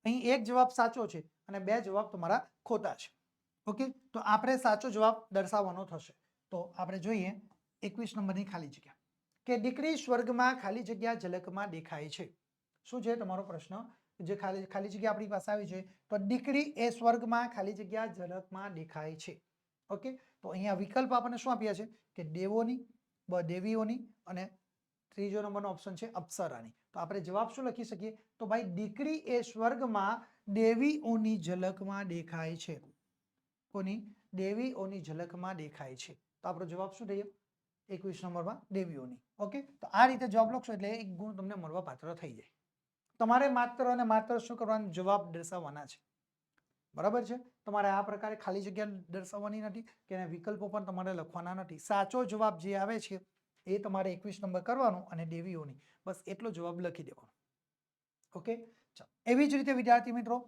અહીં એક જવાબ સાચો છે અને 2 જવાબ તમારા ખોટા છે. ઓકે, તો આપણે સાચો જવાબ દર્શાવવાનો થશે. તો આપણે જોઈએ 21 નંબરની ખાલી જગ્યા કે દીકરી સ્વર્ગમાં ખાલી જગ્યા ઝલકમાં દેખાય છે. શું છે તમારો પ્રશ્ન? જે ખાલી જગ્યા આપણી પાસે આવી છે, તો દીકરી એ સ્વર્ગમાં ખાલી જગ્યા ઝલકમાં દેખાય છે. ઓકે, તો અહીંયા વિકલ્પ આપણને શું આપ્યા છે કે દેવોની, બ, દેવીઓની અને ત્રીજો નંબરનો ઓપ્શન છે અપ્સરાની. તો આપણે જવાબ શું લખી શકીએ? તો ભાઈ દીકરી એ સ્વર્ગમાં દેવીઓની ઝલકમાં દેખાય છે. કોની? દેવીઓની ઝલકમાં દેખાય છે. તો આપણો જવાબ શું થયો? 21 નંબરમાં દેવીઓની. ઓકે, તો આ રીતે જવાબ લખશો એટલે 1 ગુણ તમને મળવા પાત્ર થઈ જાય. તમારે માત્ર અને માત્ર શું કરવાનું? જવાબ દર્શાવવાના છે. બરાબર છે? તમારે આ પ્રકારે ખાલી જગ્યા દર્શાવવાની નથી કે એના વિકલ્પો પણ તમારે લખવાના નથી. સાચો જવાબ જે આવે છે એ તમારે 21 નંબર કરવાનો અને દેવીઓની, બસ એટલો જવાબ લખી દેવાનો. ઓકે, ચાલો. એવી જ રીતે વિદ્યાર્થી મિત્રો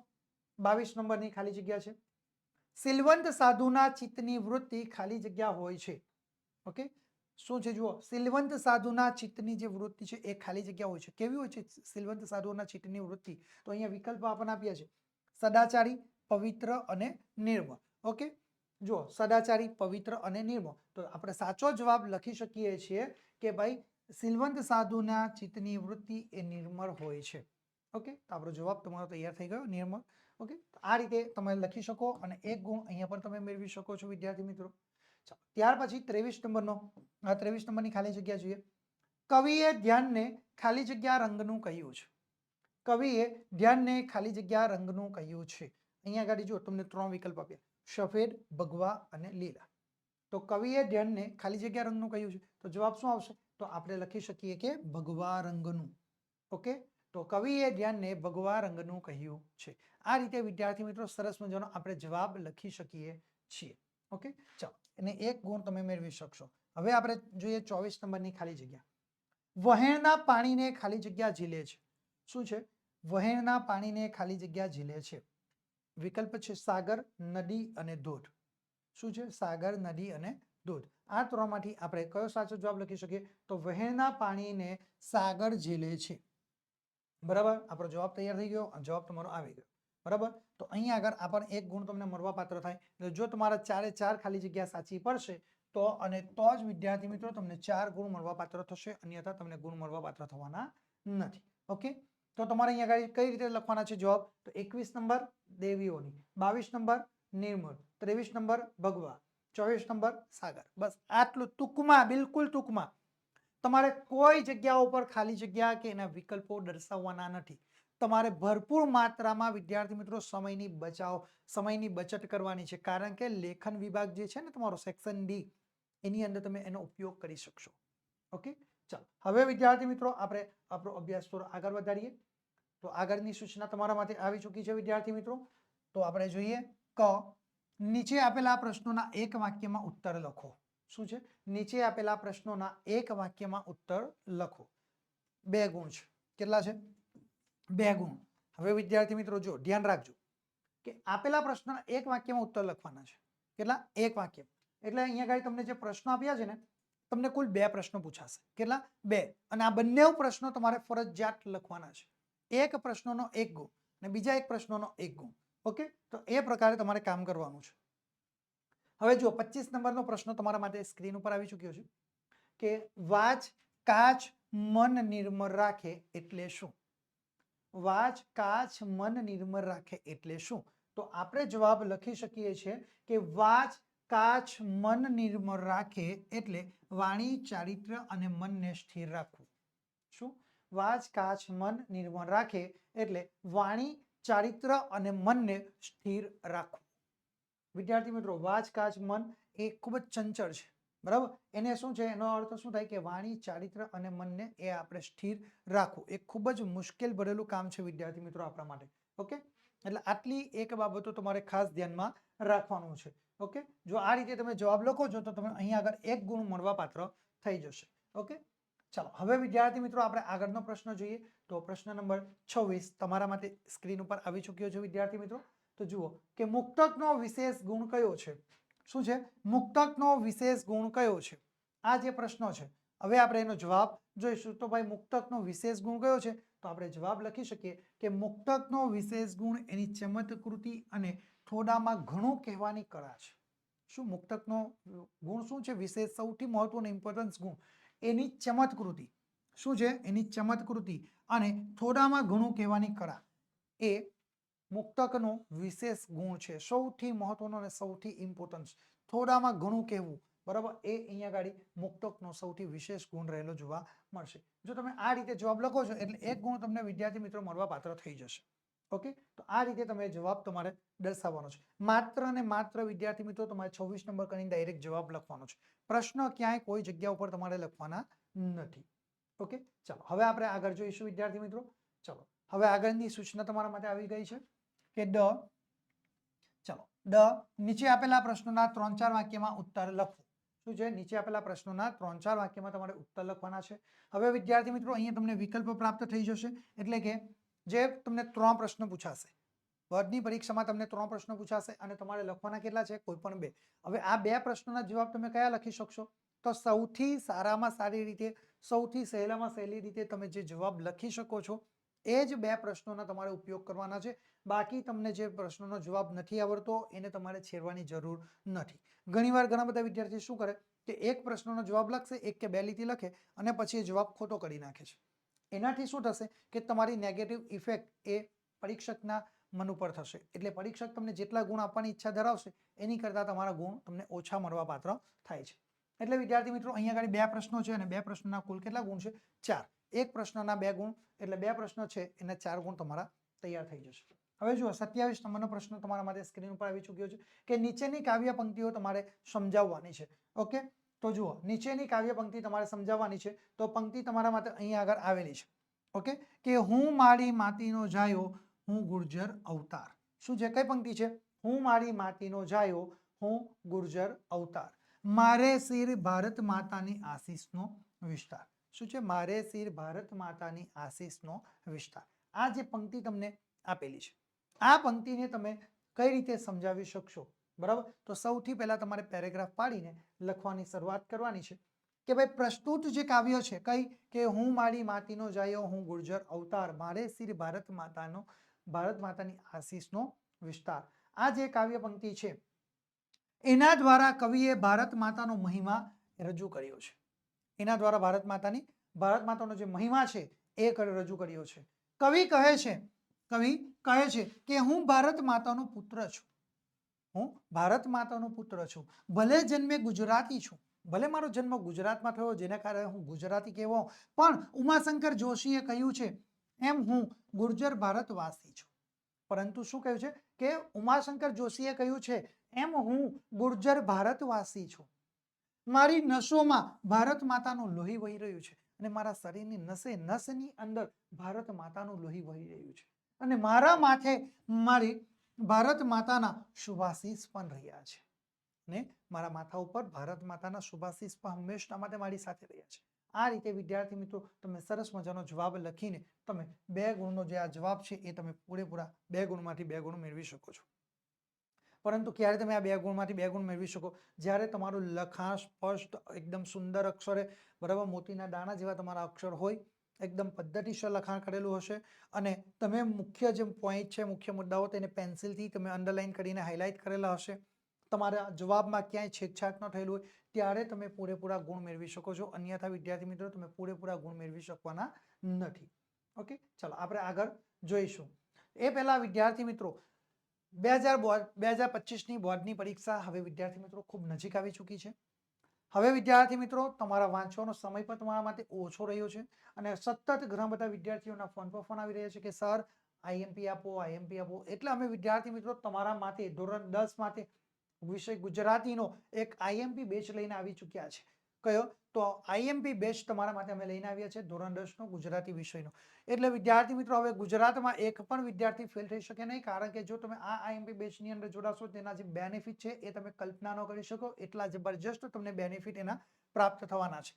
22 નંબરની ખાલી જગ્યા છે. સિલવંત સાધુના ચિત્તની વૃત્તિ ખાલી જગ્યા હોય છે. ઓકે, શું છે જુઓ, સિલવંત સાધુના ચિત્તની જે વૃત્તિ છે એ ખાલી જગ્યા હોય છે. કેવી હોય છે સિલવંત સાધુના ચિત્તની વૃત્તિ? તો અહીંયા વિકલ્પ આપણને આપ્યા છે સદાચારી, પવિત્ર અને નિર્મળ. ઓકે, જુઓ સદાચારી, પવિત્ર અને નિર્મળ. તો આપણે સાચો જવાબ લખી શકીએ છીએ કે ભાઈ સિલવંત સાધુના ચિત્તની વૃત્તિ એ નિર્મળ હોય છે. ઓકે, તો આપણો જવાબ તમારો તૈયાર થઈ ગયો, નિર્મળ. ઓકે, આ રીતે તમે લખી શકો અને 1 ગુણ અહીંયા પણ તમે મેળવી શકો છો વિદ્યાર્થી મિત્રો. ત્યાર પછી 23 નંબરનો 23 નંબરની ખાલી જગ્યા જોઈએ. કવિએ ધ્યાનને ખાલી જગ્યા રંગનું કહ્યું છે. કવિએ ધ્યાનને ખાલી જગ્યા રંગનું કહ્યું છે. અહીંયા આગળ જુઓ તમને 3 વિકલ્પ આપ્યા, સફેદ, ભગવા અને લીલા. તો કવિએ ધ્યાનને ખાલી જગ્યા રંગનું કહ્યું છે, તો જવાબ શું આવશે? તો આપણે લખી શકીએ કે ભગવા રંગનું. ઓકે, તો કવિએ ધ્યાનને ભગવા રંગનું કહ્યું છે. આ રીતે વિદ્યાર્થી મિત્રો સરસ મજાનો આપણે જવાબ લખી શકીએ છીએ. ઓકે, ચાલો, અને 1 ગુણ તમે મેળવી શકશો. હવે આપણે જોઈએ 24 નંબરની ખાલી જગ્યા. વહેણના પાણીને ખાલી જગ્યા ઝીલે છે. શું છે? વહેણના પાણીને ખાલી જગ્યા ઝીલે છે. વિકલ્પ છે સાગર, નદી અને ધોધ. શું છે? સાગર, નદી અને ધોધ. આ 3માંથી આપણે કયો સાચો જવાબ લખી શકીએ? તો વહેણના પાણીને સાગર ઝીલે છે. બરાબર, આપણો જવાબ તૈયાર થઈ ગયો અને જવાબ તમારો આવી ગયો. બરાબર, તો અહીંયા આગળ આ પણ એક ગુણ તમને મળવા પાત્ર થાય. એટલે જો તમારા 4 4 ખાલી જગ્યા સાચી પડશે તો જ વિદ્યાર્થી મિત્રો તમને 4 ગુણ મળવા પાત્ર થશે, અન્યથા તમને ગુણ મળવા પાત્ર થવાના નથી. ઓકે, તો તમારે અહીંયા આગળ કઈ રીતે લખવાના છે જવાબ? તો 21 નંબર દેવીઓની, 22 નંબર નિર્મળ, 23 નંબર ભગવા, 24 નંબર સાગર. બસ આટલું ટૂંકમાં, બિલકુલ ટૂંકમાં. તમારે કોઈ જગ્યા ઉપર ખાલી જગ્યા કે એના વિકલ્પો દર્શાવવાના નથી. તમારે ભરપૂર માત્રામાં વિદ્યાર્થી મિત્રો સમયની બચત કરવાની છે, કારણ કે લેખન વિભાગ જે છે ને તમારો સેક્શન ડી, એની અંદર તમે એનો ઉપયોગ કરી શકશો. ઓકે, ચાલો હવે વિદ્યાર્થી મિત્રો આપણે આપણો અભ્યાસ થોડો આગળ વધારીએ. તો આગળની સૂચના તમારા માટે આવી ચૂકી છે વિદ્યાર્થી મિત્રો. તો આપણે જોઈએ ક નીચે આપેલા પ્રશ્નોના એક વાક્યમાં ઉત્તર લખો. શું છે? નીચે આપેલા પ્રશ્નોના એક વાક્યમાં ઉત્તર લખો. 2 ગુણ છે. કેટલા છે? 2 ગુણ. હવે વિદ્યાર્થી મિત્રો જો ધ્યાન રાખજો કે આપેલા પ્રશ્નોના એક વાક્યમાં ઉત્તર લખવાના છે. કેટલા? એક વાક્ય. એટલે અહીંયા આગળ તમને જે પ્રશ્નો આપ્યા છે ને, તમને કુલ 2 પ્રશ્નો પૂછાશે. કેટલા? 2. અને આ બંને પ્રશ્નો તમારે ફરજિયાત લખવાના છે. એક પ્રશ્નોનો 1 ગુણ અને બીજા એક પ્રશ્નોનો 1 ગુણ. ઓકે, તો એ પ્રકારે તમારે કામ કરવાનું છે. હવે જો 25 નંબરનો પ્રશ્ન તમારા માટે સ્ક્રીન ઉપર આવી ચૂક્યો છે કે વાચ કાચ મન નિર્મળ રાખે એટલે શું? વાચ કાચ મન નિર્મળ રાખે એટલે શું? તો આપણે જવાબ લખી શકીએ છીએ કે વાચ કાચ મન નિર્મળ રાખે એટલે વાણી, ચારિત્ર અને મનને સ્થિર રાખવું. શું? વાચ કાચ મન નિર્મળ રાખે એટલે વાણી, ચારિત્ર અને મનને સ્થિર રાખવું. વિદ્યાર્થી મિત્રો, વાચ કાચ મન એ ખૂબ જ ચંચળ છે. બરાબર, એને શું છે, એનો અર્થ શું થાય કે વાણી, ચારિત્ર અને મનને એ આપણે સ્થિર રાખવું. એ ખૂબ જ મુશ્કેલ ભરેલું કામ છે વિદ્યાર્થી મિત્રો આપણા માટે. ઓકે, એટલે આટલી એક બાબતો તમારે ખાસ ધ્યાનમાં રાખવાનું છે. ઓકે, જો આ રીતે તમે જવાબ લખો છો તો તમે અહીંયા આગળ 1 ગુણ મળવા પાત્ર થઈ જશે. ઓકે, ચાલો હવે વિદ્યાર્થી મિત્રો આપણે આગળનો પ્રશ્ન જોઈએ. તો પ્રશ્ન નંબર 26 તમારા માટે સ્ક્રીન ઉપર આવી ચૂક્યો છે વિદ્યાર્થી મિત્રો. તો જુઓ કે મુક્તકનો વિશેષ ગુણ કયો છે? શું છે? મુક્તકનો વિશેષ ગુણ કયો છે? આ જે પ્રશ્નો છે, હવે આપણે એનો જવાબ જોઈશું. તો ભાઈ મુક્તકનો વિશેષ ગુણ કયો છે? તો આપણે જવાબ લખી શકીએ કે મુક્તકનો વિશેષ ગુણ એની ચમત્કૃતિ અને થોડામાં ઘણું કહેવાની કળા છે. શું? મુક્તકનો ગુણ શું છે? વિશેષ સૌથી મહત્વનો ઇમ્પોર્ટન્સ ગુણ એની ચમત્કૃતિ. શું છે? એની ચમત્કૃતિ અને થોડામાં ઘણું કહેવાની કળા એ મુક્તકનો વિશેષ ગુણ છે. સૌથી મહત્વનો અને સૌથી ઇમ્પોર્ટન્ટ, થોડામાં ઘણું કહેવું. બરાબર, એ અહીંયા ગાડી મુક્તકનો સૌથી વિશેષ ગુણ રહેલો જોવા મળશે. જો તમે આ રીતે જવાબ લખો છો એટલે 1 ગુણ તમને વિદ્યાર્થી મિત્રો મળવા પાત્ર થઈ જશે. ઓકે, તો આ રીતે તમે જવાબ તમારે દર્શાવવાનો છે. માત્ર ને માત્ર વિદ્યાર્થી મિત્રો તમારે 26 નંબર કરીને ડાયરેક્ટ જવાબ લખવાનો છે. પ્રશ્ન ક્યાંય કોઈ જગ્યા ઉપર તમારે લખવાના નથી. ઓકે, ચાલો હવે આપણે આગળ જોઈશું વિદ્યાર્થી મિત્રો. ચાલો હવે આગળની સૂચના તમારા માટે આવી ગઈ છે કે નીચે આપેલા પ્રશ્નોના 3-4 વાક્યમાં ઉત્તર લખો. શું છે? નીચે આપેલા પ્રશ્નોના 3-4 વાક્યમાં તમારે ઉત્તર લખવાના છે. હવે વિદ્યાર્થી મિત્રો અહીંયા તમને વિકલ્પ પ્રાપ્ત થઈ જશે. એટલે કે જે તમને 3 પ્રશ્ન પૂછાશે, બોર્ડની પરીક્ષામાં તમને 3 પ્રશ્નો પૂછાશે અને તમારે લખવાના કેટલા છે? કોઈ પણ 2. હવે આ 2 પ્રશ્નોના જવાબ તમે કયા લખી શકશો? તો સૌથી સારામાં સારી રીતે, સૌથી સહેલામાં સહેલી રીતે તમે જે જવાબ લખી શકો છો એ જ 2 પ્રશ્નોના તમારે ઉપયોગ કરવાના છે. બાકી તમને જે પ્રશ્નોનો જવાબ નથી આવડતો એને તમારે છેડવાની જરૂર નથી. ઘણીવાર ઘણા બધા વિદ્યાર્થી શું કરે કે એક પ્રશ્નનો જવાબ લખશે, 1 કે 2 લીટી લખે અને પછી એ જવાબ ખોટો કરી નાખે છે. એનાથી શું થશે કે તમારી નેગેટિવ ઇફેક્ટ એ પરીક્ષકના મન ઉપર થશે. એટલે પરીક્ષક તમને જેટલા ગુણ આપવાની ઈચ્છા ધરાવશે એની કરતાં તમારા ગુણ તમને ઓછા મળવા પાત્ર થાય છે. એટલે વિદ્યાર્થી મિત્રો અહીંયા આગળ 2 પ્રશ્નો છે અને 2 પ્રશ્નોના કુલ કેટલા ગુણ છે? 4. એક પ્રશ્નના 2 ગુણ એટલે 2 પ્રશ્નો છે એના 4 ગુણ તમારા તૈયાર થઈ જશે. હવે જુઓ 27 નંબરનો પ્રશ્ન તમારા માટે સ્ક્રીન ઉપર આવી ચૂક્યો છે કે નીચેની કાવ્ય પંક્તિઓ તમારે સમજાવવાની છે. ઓકે, તો જુઓ નીચેની કાવ્ય પંક્તિ તમારે સમજાવવાની છે. તો પંક્તિ તમારા માટે અહીંયા આગળ આવેલી છે. ઓકે, કે હું મારી માટીનો જાયો, હું ગુર્જર અવતાર. શું છે? કઈ પંક્તિ છે? હું મારી માટીનો જાયો, હું ગુર્જર અવતાર. મારે શિર ભારત માતાની આશીષનો વિસ્તાર. શું છે? મારે શિર ભારત માતાની આશીષનો વિસ્તાર. આ જે પંક્તિ તમને આપેલી છે, આ પંક્તિને તમે કઈ રીતે સમજાવી શકશો? બરાબર, તો સૌથી પહેલા તમારે પેરેગ્રાફ પાડીને લખવાની શરૂઆત કરવાની છે. કે ભાઈ પ્રસ્તુત જે કાવ્ય છે કઈ કે હું મારી માતીનો જાયો હું ગુર્જર અવતાર મારે શ્રી ભારત માતાની આશીષનો વિસ્તાર, આ જે કાવ્ય પંક્તિ છે એના દ્વારા કવિએ ભારત માતાનો મહિમા રજૂ કર્યો છે. એના દ્વારા ભારત માતાનો જે મહિમા છે એ રજૂ કર્યો છે. કવિ કહે છે કે હું ભારત માતાનો પુત્ર છું, હું ભારત માતાનો પુત્ર છું, ભલે જન્મે ગુજરાતી છું, ભલે મારો જન્મ ગુજરાતમાં થયો જેના કારણે હું ગુજરાતી કહેવો, પણ ઉમાશંકર જોશીએ કહ્યું છે એમ હું ગુર્જર ભારતવાસી છું. પરંતુ શું કહ્યું છે કે ઉમાશંકર જોશીએ કહ્યું છે એમ હું ગુર્જર ભારતવાસી છું. મારી નસોમાં ભારત માતાનું લોહી વહી રહ્યું છે અને મારા શરીરની નસે નસની અંદર ભારત માતાનું લોહી વહી રહ્યું છે અને મારા માથે મારી ભારત માતાના શુભાશીષ પણ રહ્યા છે ને મારા માથા ઉપર ભારત માતાના શુભાશીષ પણ હંમેશા માટે મારી સાથે રહ્યા છે. આ રીતે વિદ્યાર્થી મિત્રો તમે સરસ મજાનો જવાબ લખીને તમે 2 ગુણનો જે આ જવાબ છે એ તમે પૂરેપૂરા 2 ગુણમાંથી 2 ગુણ મેળવી શકો છો. પરંતુ ક્યારે તમે આ 2 ગુણમાંથી 2 ગુણ મેળવી શકો? જ્યારે તમારું લખાણ સ્પષ્ટ એકદમ સુંદર અક્ષરે, બરાબર, મોતીના દાણા જેવા તમારા અક્ષર હોય, એકદમ પદ્ધતિસર લખાણ કરેલું હશે અને તમે મુખ્ય જે પોઈન્ટ છે, મુખ્ય મુદ્દાઓ તેને પેન્સિલથી તમે અંડરલાઈન કરીને હાઇલાઇટ કરેલા હશે, તમારા જવાબમાં ક્યાંય છેકછાક ન થયેલું હોય, ત્યારે તમે પૂરેપૂરા ગુણ મેળવી શકો છો. અન્યથા વિદ્યાર્થી મિત્રો તમે પૂરેપૂરા ગુણ મેળવી શકવાના નથી. ઓકે, ચલો આપણે આગળ જોઈશું. એ પહેલા વિદ્યાર્થી મિત્રો 2025ની બોર્ડની પરીક્ષા હવે વિદ્યાર્થી મિત્રો ખૂબ નજીક આવી ચૂકી છે. હવે વિદ્યાર્થી મિત્રો તમારા વાંચવાનો સમય પણ તમારા માટે ઓછો રહ્યો છે અને સતત ઘણા બધા વિદ્યાર્થીઓના ફોન પર ફોન આવી રહ્યા છે કે સર આઈએમપી આપો. એટલે અમે વિદ્યાર્થી મિત્રો તમારા માટે ધોરણ 10 માટે વિષય ગુજરાતીનો એક આઈએમપી બેચ લઈને આવી ચૂક્યા છે. કયો? તો આઈએમપી બેચ તમારા માટે અમે લઈને આવ્યા છે ધોરણ 10નો ગુજરાતી વિષયનો. એટલે વિદ્યાર્થી મિત્રો હવે ગુજરાતમાં એક પણ વિદ્યાર્થી ફેલ થઈ શકે નહીં, કારણ કે જો તમે આ આઈએમપી બેચની અંદર જોડાશો તેના જે બેનિફિટ છે એ તમે કલ્પના ન કરી શકો, એટલા જબરજસ્ત તમને બેનિફિટ એના પ્રાપ્ત થવાના છે.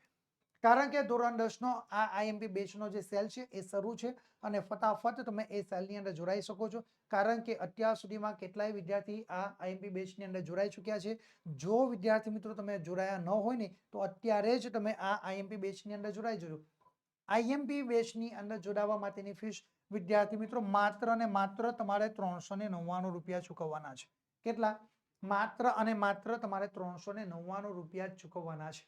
કારણ કે ધોરણ 10નો આ આઈએમપી બેચનો જે સેલ છે એ શરૂ છે અને ફટાફટ તમે એ સેલની અંદર જોડાઈ શકો છો, કારણ કે અત્યાર સુધીમાં કેટલાય વિદ્યાર્થી આ આઈએમપી બેચની અંદર જોડાઈ ચૂક્યા છે. જો વિદ્યાર્થી મિત્રો તમે જોડાયા ન હોય ને તો અત્યારે જ તમે આ આઈએમપી બેચની અંદર જોડાઈ જજો. આઈએમપી બેચની અંદર જોડાવા માટેની ફીસ વિદ્યાર્થી મિત્રો માત્ર ને માત્ર તમારે 399 રૂપિયા ચૂકવવાના છે. કેટલા? માત્ર અને માત્ર તમારે 399 રૂપિયા જ ચૂકવવાના છે.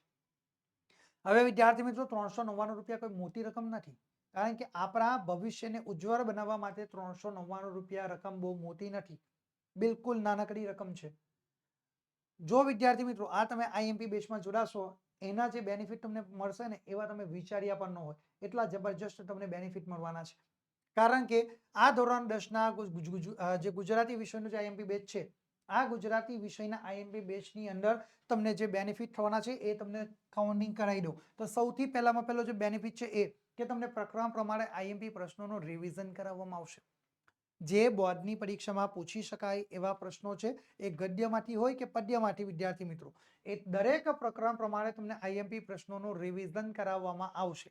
હવે વિદ્યાર્થી મિત્રો 399 રૂપિયા કોઈ મોટી રકમ નથી, કારણ કે આપણા ભવિષ્યને ઉજ્જવળ બનાવવા માટે 399 રૂપિયા રકમ બહુ મોટી નથી, બિલકુલ નાનકડી રકમ છે. જો વિદ્યાર્થી મિત્રો આ તમે આઈએમપી બેચમાં જોડાશો, એના જે બેનિફિટ તમને મળશે ને એવા તમે વિચાર્યા પણ ન હોય, એટલા જબરજસ્ત તમને બેનિફિટ મળવાના છે. કારણ કે આ ધોરણ 10ના જે ગુજરાતી વિષયનું જે આઈએમપી બેચ છે, આ ગુજરાતી વિષયના આઈએમપી બેચની અંદર તમને જે બેનિફિટ થવાના છે એ તમને કાઉન્ટિંગ કરાવી દો. તો સૌથી પહેલામાં પહેલો જે બેનિફિટ છે એ કે તમને પ્રકરણ પ્રમાણે આઈએમપી પ્રશ્નોનું રિવિઝન કરાવવામાં આવશે. જે બોર્ડની પરીક્ષામાં પૂછી શકાય એવા પ્રશ્નો છે એ ગદ્યમાંથી હોય કે પદ્યમાંથી, વિદ્યાર્થી મિત્રો એ દરેક પ્રકરણ પ્રમાણે તમને આઈએમપી પ્રશ્નોનું રિવિઝન કરાવવામાં આવશે.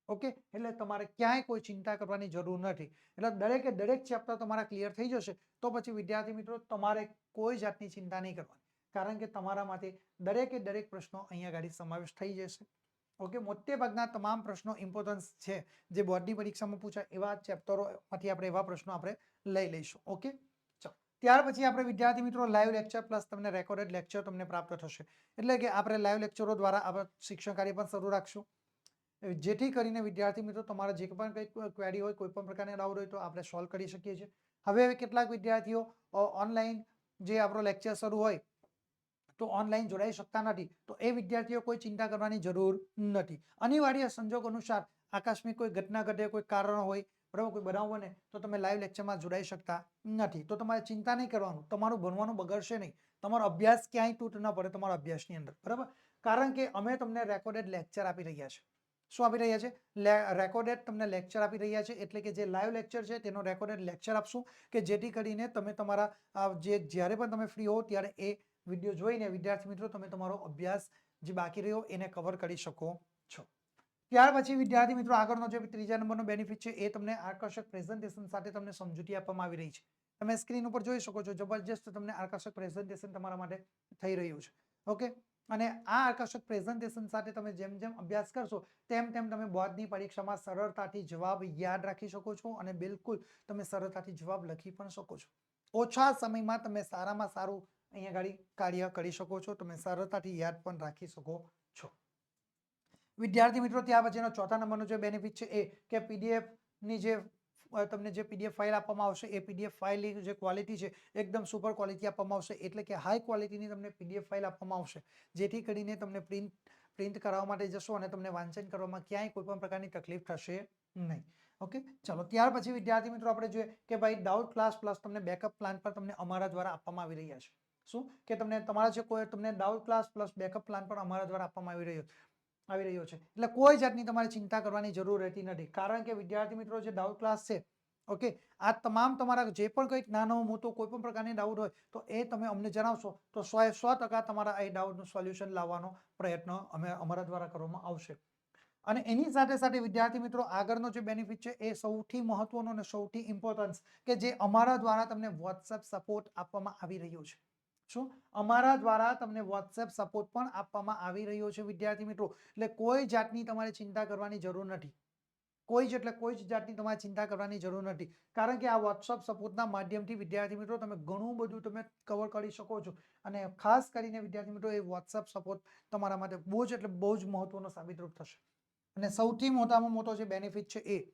ઓકે, એટલે તમારે ક્યાંય કોઈ ચિંતા કરવાની જરૂર નથી. એટલે દરેકે દરેક ચેપ્ટર તમારા ક્લિયર થઈ જશે તો પછી વિદ્યાર્થી મિત્રો તમારે કોઈ જાતની ચિંતા નહીં કરવાની, કારણ કે તમારા માટે દરેકે દરેક પ્રશ્નો અહીંયા આગળ સમાવેશ થઈ જશે. ઓકે, મોટે ભાગના તમામ પ્રશ્નો ઇમ્પોર્ટન્સ છે જે બોર્ડની પરીક્ષામાં પૂછાય એવા ચેપ્ટરોમાંથી આપણે એવા પ્રશ્નો આપણે લઈ લઈશું. ઓકે, ચાલો ત્યાર પછી આપણે વિદ્યાર્થી મિત્રો લાઈવ લેક્ચર પ્લસ તમને રેકોર્ડેડ લેક્ચર તમને પ્રાપ્ત થશે. એટલે કે આપણે લાઈવ લેક્ચરો દ્વારા આપણે શિક્ષણ કાર્ય પણ શરૂ રાખશું, જેથી કરીને વિદ્યાર્થી મિત્રો તમારા જે પણ કંઈ ક્વેરી હોય, કોઈ પણ પ્રકારની ડાઉટ હોય તો આપણે સોલ્વ કરી શકીએ છીએ. હવે કેટલાક વિદ્યાર્થીઓ ઓનલાઈન જે આપણો લેક્ચર શરૂ હોય તો ઓનલાઈન જોડાઈ શકતા નથી, તો એ વિદ્યાર્થીઓ કોઈ ચિંતા કરવાની જરૂર નથી. અનિવાર્ય સંજોગ અનુસાર આકસ્મિક કોઈ ઘટના ઘટે, કોઈ કારણ હોય, બરાબર, કોઈ બનાવ બને તો તમે લાઈવ લેક્ચરમાં જોડાઈ શકતા નથી. તો તમારે ચિંતા નહીં કરવાનું, તમારું ભણવાનું બગડશે નહીં, તમારો અભ્યાસ ક્યાંય તૂટ ન પડે તમારા અભ્યાસની અંદર, બરાબર. કારણ કે અમે તમને રેકોર્ડેડ લેક્ચર આપી રહ્યા છે. શું આપી રહ્યા છે? રેકોર્ડેડ તમને લેક્ચર આપી રહ્યા છે. એટલે કે જે લાઈવ લેક્ચર છે તેનો રેકોર્ડેડ લેક્ચર આપશું કે જેથી કરીને તમે તમારા જ્યારે પણ તમે ફ્રી હો ત્યારે એ વિડીયો જોઈને વિદ્યાર્થી મિત્રો તમે તમારો અભ્યાસ જે બાકી રહ્યો એને કવર કરી શકો છો. ત્યાર પછી વિદ્યાર્થી મિત્રો આગળનો જે 3જા નંબરનો બેનિફિટ છે એ તમને આકર્ષક પ્રેઝન્ટેશન સાથે તમને સમજૂતી આપવામાં આવી રહી છે. તમે સ્ક્રીન ઉપર જોઈ શકો છો, જબરજસ્ત તમને આકર્ષક પ્રેઝન્ટેશન તમારા માટે થઈ રહ્યું છે. ઓકે, અને આ આકર્ષક પ્રેઝન્ટેશન સાથે તમે જેમ જેમ અભ્યાસ કરશો તેમ તેમ તમે બોર્ડની પરીક્ષામાં સરળતાથી જવાબ યાદ રાખી શકો છો અને બિલકુલ તમે સરળતાથી જવાબ લખી પણ શકો છો. ઓછા સમયમાં તમે સારામાં સારું અહીંયા આગળ કાર્ય કરી શકો છો. તમે સરળતાથી યાદ પણ રાખી શકો છો. વિદ્યાર્થી મિત્રો, ત્યાર પછીનો ચોથા નંબરનો જે બેનિફિટ છે એ કે પીડીએફની જે તમને જે પીડીએફ ફાઇલ આપવામાં આવશે એ પીડીએફ ફાઇલની જે ક્વોલિટી છે એકદમ સુપર ક્વોલિટી આપવામાં આવશે. એટલે કે હાઈ ક્વોલિટીની તમને પીડીએફ ફાઇલ આપવામાં આવશે, જેથી કરીને તમને પ્રિન્ટ કરાવવા માટે જશો અને તમને વાંચન કરવામાં ક્યાંય કોઈ પણ પ્રકારની તકલીફ થશે નહીં. ઓકે, ચલો ત્યાર પછી વિદ્યાર્થી મિત્રો આપણે જોઈએ કે ભાઈ ડાઉટ ક્લાસ પ્લસ તમને બેકઅપ પ્લાન પર તમને અમારા દ્વારા આપવામાં આવી રહ્યા છે. શું કે તમને તમારા જે કોઈ તમને doubt class plus backup plan પણ અમારા દ્વારા આપવામાં આવી રહ્યો છે. એટલે કોઈ જાતની તમારે ચિંતા કરવાની જરૂર રહેતી નથી, કારણ કે વિદ્યાર્થી મિત્રો જે ડાઉટ ક્લાસ છે, ઓકે, આ તમામ તમારા જે પણ કંઈક નાનો મોટો કોઈ પણ પ્રકારની ડાઉટ હોય તો એ તમે અમને જણાવશો તો 100% તમારા એ ડાઉટનું સોલ્યુશન લાવવાનો પ્રયત્ન અમારા દ્વારા કરવામાં આવશે. અને એની સાથે સાથે વિદ્યાર્થી મિત્રો આગળનો જે બેનિફિટ છે એ સૌથી મહત્વનો અને સૌથી ઇમ્પોર્ટન્ટ કે જે અમારા દ્વારા તમને વોટ્સએપ સપોર્ટ આપવામાં આવી રહ્યો છે. શું અમારા દ્વારા તમને વોટ્સએપ સપોર્ટ પણ આપવામાં આવી રહ્યો છે વિદ્યાર્થી મિત્રો. એટલે કોઈ જાતની તમારે ચિંતા કરવાની જરૂર નથી. કોઈ જ જાતની તમારે ચિંતા કરવાની જરૂર નથી, કારણ કે આ વોટ્સએપ સપોર્ટના માધ્યમથી વિદ્યાર્થી મિત્રો તમે ઘણું બધું તમે કવર કરી શકો છો. અને ખાસ કરીને વિદ્યાર્થી મિત્રો એ વોટ્સએપ સપોર્ટ તમારા માટે બહુ જ મહત્વનો સાબિતરૂપ થશે. અને સૌથી મોટામાં મોટો જે બેનિફિટ છે એ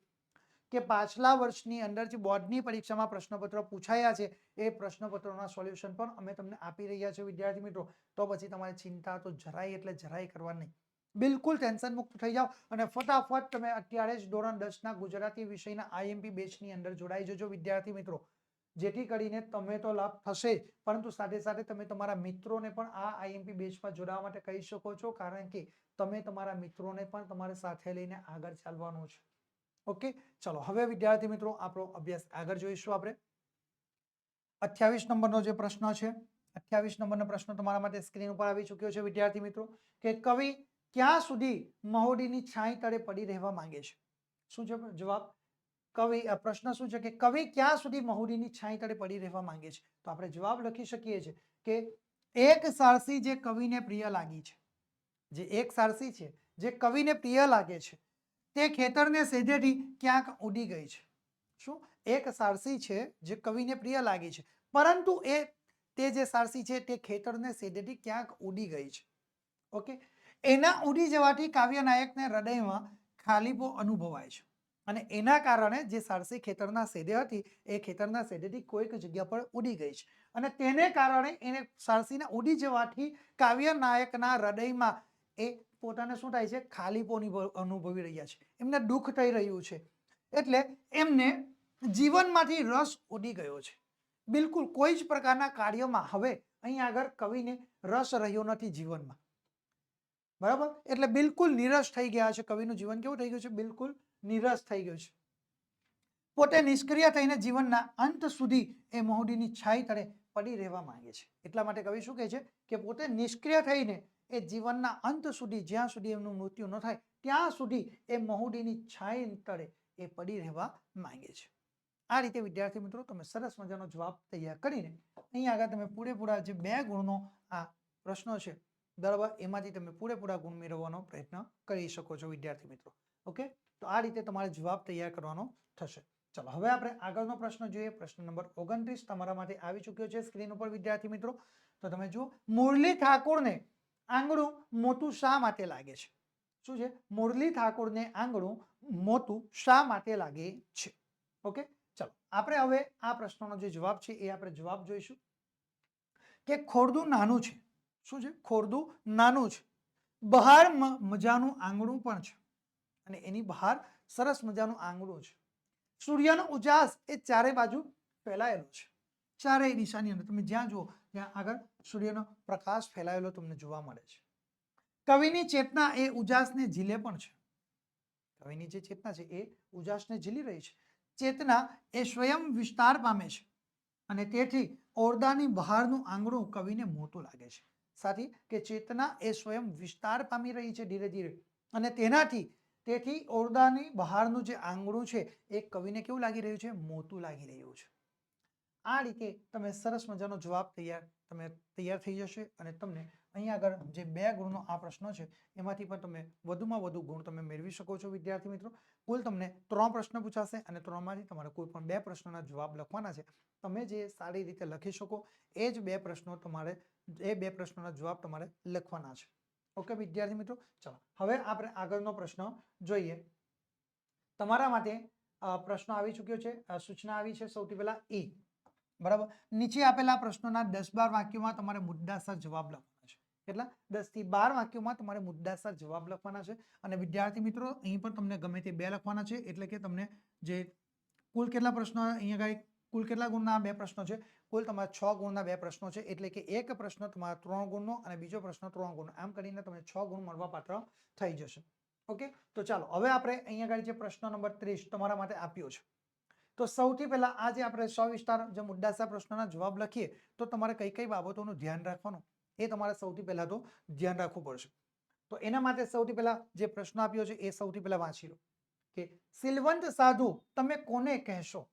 કે પાછલા વર્ષની અંદર જે બોર્ડની પરીક્ષામાં પ્રશ્નપત્રો પૂછાયા છે એ પ્રશ્નપત્રોના સોલ્યુશન પણ અમે તમને આપી રહ્યા છીએ વિદ્યાર્થી મિત્રો. તો પછી તમારે ચિંતા તો જરાય કરવા નહીં. બિલકુલ ટેન્શન મુક્ત થઈ જાઓ અને ફટાફટ તમે અત્યારે જ ધોરણ 10ના ગુજરાતી વિષયના આઈએમપી બેચની અંદર જોડાઈ જજો વિદ્યાર્થી મિત્રો. જેથી કરીને તમે તો લાભ થશે જ, પરંતુ સાથે સાથે તમે તમારા મિત્રોને પણ આ આઈએમપી બેચમાં જોડાવા માટે કહી શકો છો, કારણ કે તમે તમારા મિત્રોને પણ તમારી સાથે લઈને આગળ ચાલવાનું છે. ઓકે, ચલો હવે વિદ્યાર્થી મિત્રો આપણો અભ્યાસ આગળ જોઈશું. આપણે 28 નંબરનો જે પ્રશ્ન છે, 28 નંબરનો પ્રશ્ન તમારા માટે સ્ક્રીન ઉપર આવી ચૂક્યો છે વિદ્યાર્થી મિત્રો, કે કવિ ક્યાં સુધી મહુડીની છાંય તળે પડી રહેવા માંગે છે? શું છે જવાબ? પ્રશ્ન શું છે કે કવિ ક્યાં સુધી મહુડીની છાંય તળે પડી રહેવા માંગે છે? તો આપણે જવાબ લખી શકીએ છીએ કે એક સારસી જે કવિને પ્રિય લાગી છે, જે એક સારસી છે જે કવિને પ્રિય લાગે છે તે ખેતરને સેજેથી ક્યાંક ઉડી ગઈ છે. શું? એક સારસી છે જે કવિને પ્રિય લાગી છે, પરંતુ તે જે સારસી છે તે ખેતરને સેજેથી ક્યાંક ઉડી ગઈ છે. ઓકે, એના ઉડી જવાથી કાવ્ય નાયકને હૃદયમાં ખાલીપો અનુભવાય છે અને એના કારણે જે સારસી ખેતરના સેદે હતી એ ખેતરના સેદેથી કોઈક જગ્યા પર ઉડી ગઈ છે અને તેને કારણે એને સારસીના ઉડી જવાથી કાવ્ય નાયકના હૃદયમાં એ પોતાને શું થાય છે? ખાલીપો અનુભવી રહ્યા છે, એમને દુઃખ થઈ રહ્યું છે, એટલે એમને જીવનમાંથી રસ ઉડી ગયો છે. બિલકુલ કોઈ જ પ્રકારના કાર્યમાં હવે અહીં આગળ કવિને રસ રહ્યો નથી જીવનમાં. બરાબર, એટલે બિલકુલ નિરસ થઈ ગયા છે. કવિનું જીવન કેવું થઈ ગયું છે? બિલકુલ નિરસ થઈ ગયું છે. પોતે નિષ્ક્રિય થઈને જીવનના અંત સુધી એ મહુડીની છાઈ તળે પડી રહેવા માંગે છે. એટલા માટે કવિ શું કહે છે કે પોતે નિષ્ક્રિય થઈને એ જીવનના અંત સુધી, જ્યાં સુધી એમનું મૃત્યુ ન થાય ત્યાં સુધી એ મહુડીની છાઈ તળે એ પડી રહેવા માંગે છે. આ રીતે વિદ્યાર્થી મિત્રો તમે સરસ મજાનો જવાબ તૈયાર કરીને અહીં આગળ તમે પૂરેપૂરા જે 2 ગુણનો આ પ્રશ્નો છે, બરાબર, એમાંથી તમે પૂરેપૂરા ગુણ મેળવવાનો પ્રયત્ન કરી શકો છો વિદ્યાર્થી મિત્રો. ઓકે, તો આ રીતે તમારે જવાબ તૈયાર કરવાનો થશે. ચલો હવે આપણે આગળનો પ્રશ્ન જોઈએ. પ્રશ્ન નંબર 29 તમારા માટે આવી ચૂક્યો છે સ્ક્રીન ઉપર વિદ્યાર્થી મિત્રો. તો તમે જુઓ, મુરલી ઠાકોરને આંગળું મોટું શા માટે લાગે છે? શું છે? મુરલી ઠાકોરને આંગળું મોટું શા માટે લાગે છે? ઓકે, ચલો આપણે હવે આ પ્રશ્નનો જે જવાબ છે એ આપણે જવાબ જોઈશું કે ખોરડું નાનું છે. શું છે? ખોરડું નાનું છે, બહાર મજાનું આંગણું પણ છે અને એની બહાર સરસ મજાનું આંગણું છે. સૂર્યનો ઉજાસ એ ચારે બાજુ ફેલાયેલો છે, ચારેય દિશાની અંદર તમે જ્યાં જુઓ ત્યાં આગળ સૂર્યનો પ્રકાશ ફેલાયેલો તમને જોવા મળે છે. કવિની ચેતના એ ઉજાસને ઝીલે પણ છે. કવિની જે ચેતના છે એ ઉજાસને ઝીલી રહી છે. ચેતના એ સ્વયં વિસ્તાર પામે છે અને તેથી ઓરડાની બહારનું આંગણું કવિને મોટું લાગે છે. સાથી કે ચેતના એ સ્વયં વિસ્તાર પામી રહી છે ધીરે ધીરે અને તેથી ઓરડાની બહારનું જે આંગણું છે એ કવિને કેવું લાગી રહ્યું છે? મોટું લાગી રહ્યું છે. આ રીતે તમે સરસ મજાનો જવાબ તૈયાર થઈ જશે અને તમને અહીંયા આગળ જે 2 ગુણનો આ પ્રશ્ન છે એમાંથી પણ તમે વધુમાં વધુ ગુણ તમે મેળવી શકો છો વિદ્યાર્થી મિત્રો. કુલ તમને 3 પ્રશ્ન પૂછાશે અને 3માંથી તમારે કોઈ પણ 2 પ્રશ્નોના જવાબ લખવાના છે. તમે જે સારી રીતે લખી શકો એ જ 2 પ્રશ્નો તમારે એ 2 પ્રશ્નોના જવાબ તમારે લખવાના છે. ઓકે વિદ્યાર્થી મિત્રો, ચલો હવે આપણે આગળનો પ્રશ્ન જોઈએ. તમારા માટે પ્રશ્ન આવી ચૂક્યો છે, સૂચના આવી છે સૌથી પહેલા ઈ, બરાબર. નીચે આપેલા પ્રશ્નોના 10-12 વાક્યોમાં તમારે મુદ્દાસર જવાબ લખવાના છે. કેટલા? 10 થી 12 વાક્યોમાં તમારે મુદ્દાસર જવાબ લખવાના છે. અને વિદ્યાર્થી મિત્રો અહીં પણ તમને ગમે તે 2 લખવાના છે, એટલે કે તમને જે કુલ કેટલા પ્રશ્નો અહીંયા ગઈ, કુલ કેટલા ગુણના 2 પ્રશ્નો છે? કુલ તમારે 6 ગુણના 2 પ્રશ્નો છે, એટલે કે એક પ્રશ્ન તમારા 3 ગુણનો અને બીજો પ્રશ્ન 3 ગુણનો, આમ કરીને તમને 6 ગુણ મળવા પાત્ર થઈ જશે. ઓકે, તો ચાલો હવે આપણે અહીંયા આગળ જે પ્રશ્ન નંબર 30 તમારા માટે આપ્યો છે, તો સૌથી પહેલા આ જે આપણે સવિસ્તાર જે મુદ્દાસર પ્રશ્નના જવાબ લખીએ તો તમારે કઈ કઈ બાબતોનું ધ્યાન રાખવાનું એ તમારે સૌથી પહેલા તો ધ્યાન રાખવું પડશે. તો એના માટે સૌથી પહેલા જે પ્રશ્ન આપ્યો છે એ સૌથી પહેલા વાંચી લો કે સિલવંત સાધુ તમે કોને કહેશો,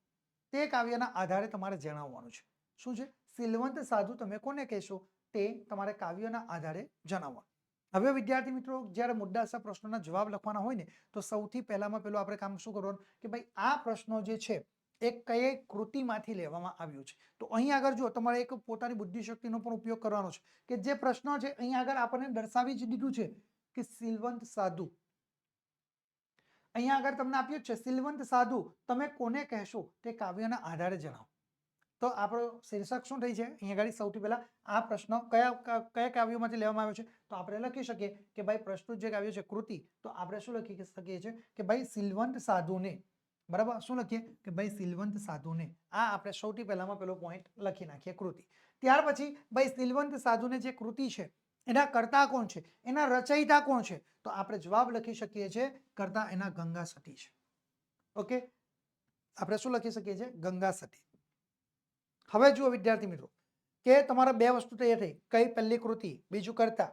તે કાવ્યના આધારે તમારે જણાવવાનું છે. શું છે? સિલવંત સાધુ તમે કોને કહેશો તે તમારે કાવ્યના આધારે જણાવવાનું. હવે વિદ્યાર્થી મિત્રો જ્યારે મુદ્દાસર પ્રશ્નોના જવાબ લખવાના હોય ને તો સૌથી પહેલામાં પેલું આપણે કામ શું કરવાનું કે ભાઈ આ પ્રશ્નો જે છે એ કઈ કૃતિમાંથી લેવામાં આવ્યું છે. તો અહીં આગળ જો તમારે એક પોતાની બુદ્ધિશક્તિનો પણ ઉપયોગ કરવાનો છે કે જે પ્રશ્નો છે અહીં આગળ આપણને દર્શાવી જ દીધું છે કે સિલવંત સાધુ, અહીંયા આગળ તમને આપ્યું છે સિલવંત સાધુ તમે કોને કહેશો તે કાવ્યના આધારે જણાવો. તો આપણો શીર્ષક શું થઈ છે અહીંયા આગળ સૌથી પહેલા આ પ્રશ્ન કયા કાવ્યોમાંથી લેવામાં આવ્યો છે તો આપણે લખી શકીએ કે ભાઈ પ્રસ્તુત જે કાવ્ય છે કૃતિ, તો આપણે શું લખી શકીએ છીએ કે ભાઈ સિલવંત સાધુને, બરાબર. શું લખીએ કે ભાઈ સિલવંત સાધુને, આ આપણે સૌથી પહેલામાં પેલો પોઈન્ટ લખી નાખીએ કૃતિ. ત્યાર પછી ભાઈ સિલવંત સાધુને જે કૃતિ છે એના કર્તા કોણ છે, એના રચયિતા કોણ છે, તો આપણે જવાબ લખી શકીએ છીએ કર્તા એના ગંગા સતી છે. ઓકે, આપણે શું લખી શકીએ છીએ? ગંગા સતી. હવે જુઓ વિદ્યાર્થી મિત્રો કે તમારા 2 વસ્તુ તૈયાર થઈ, કઈ? પહેલી કૃતિ, બીજું કર્તા.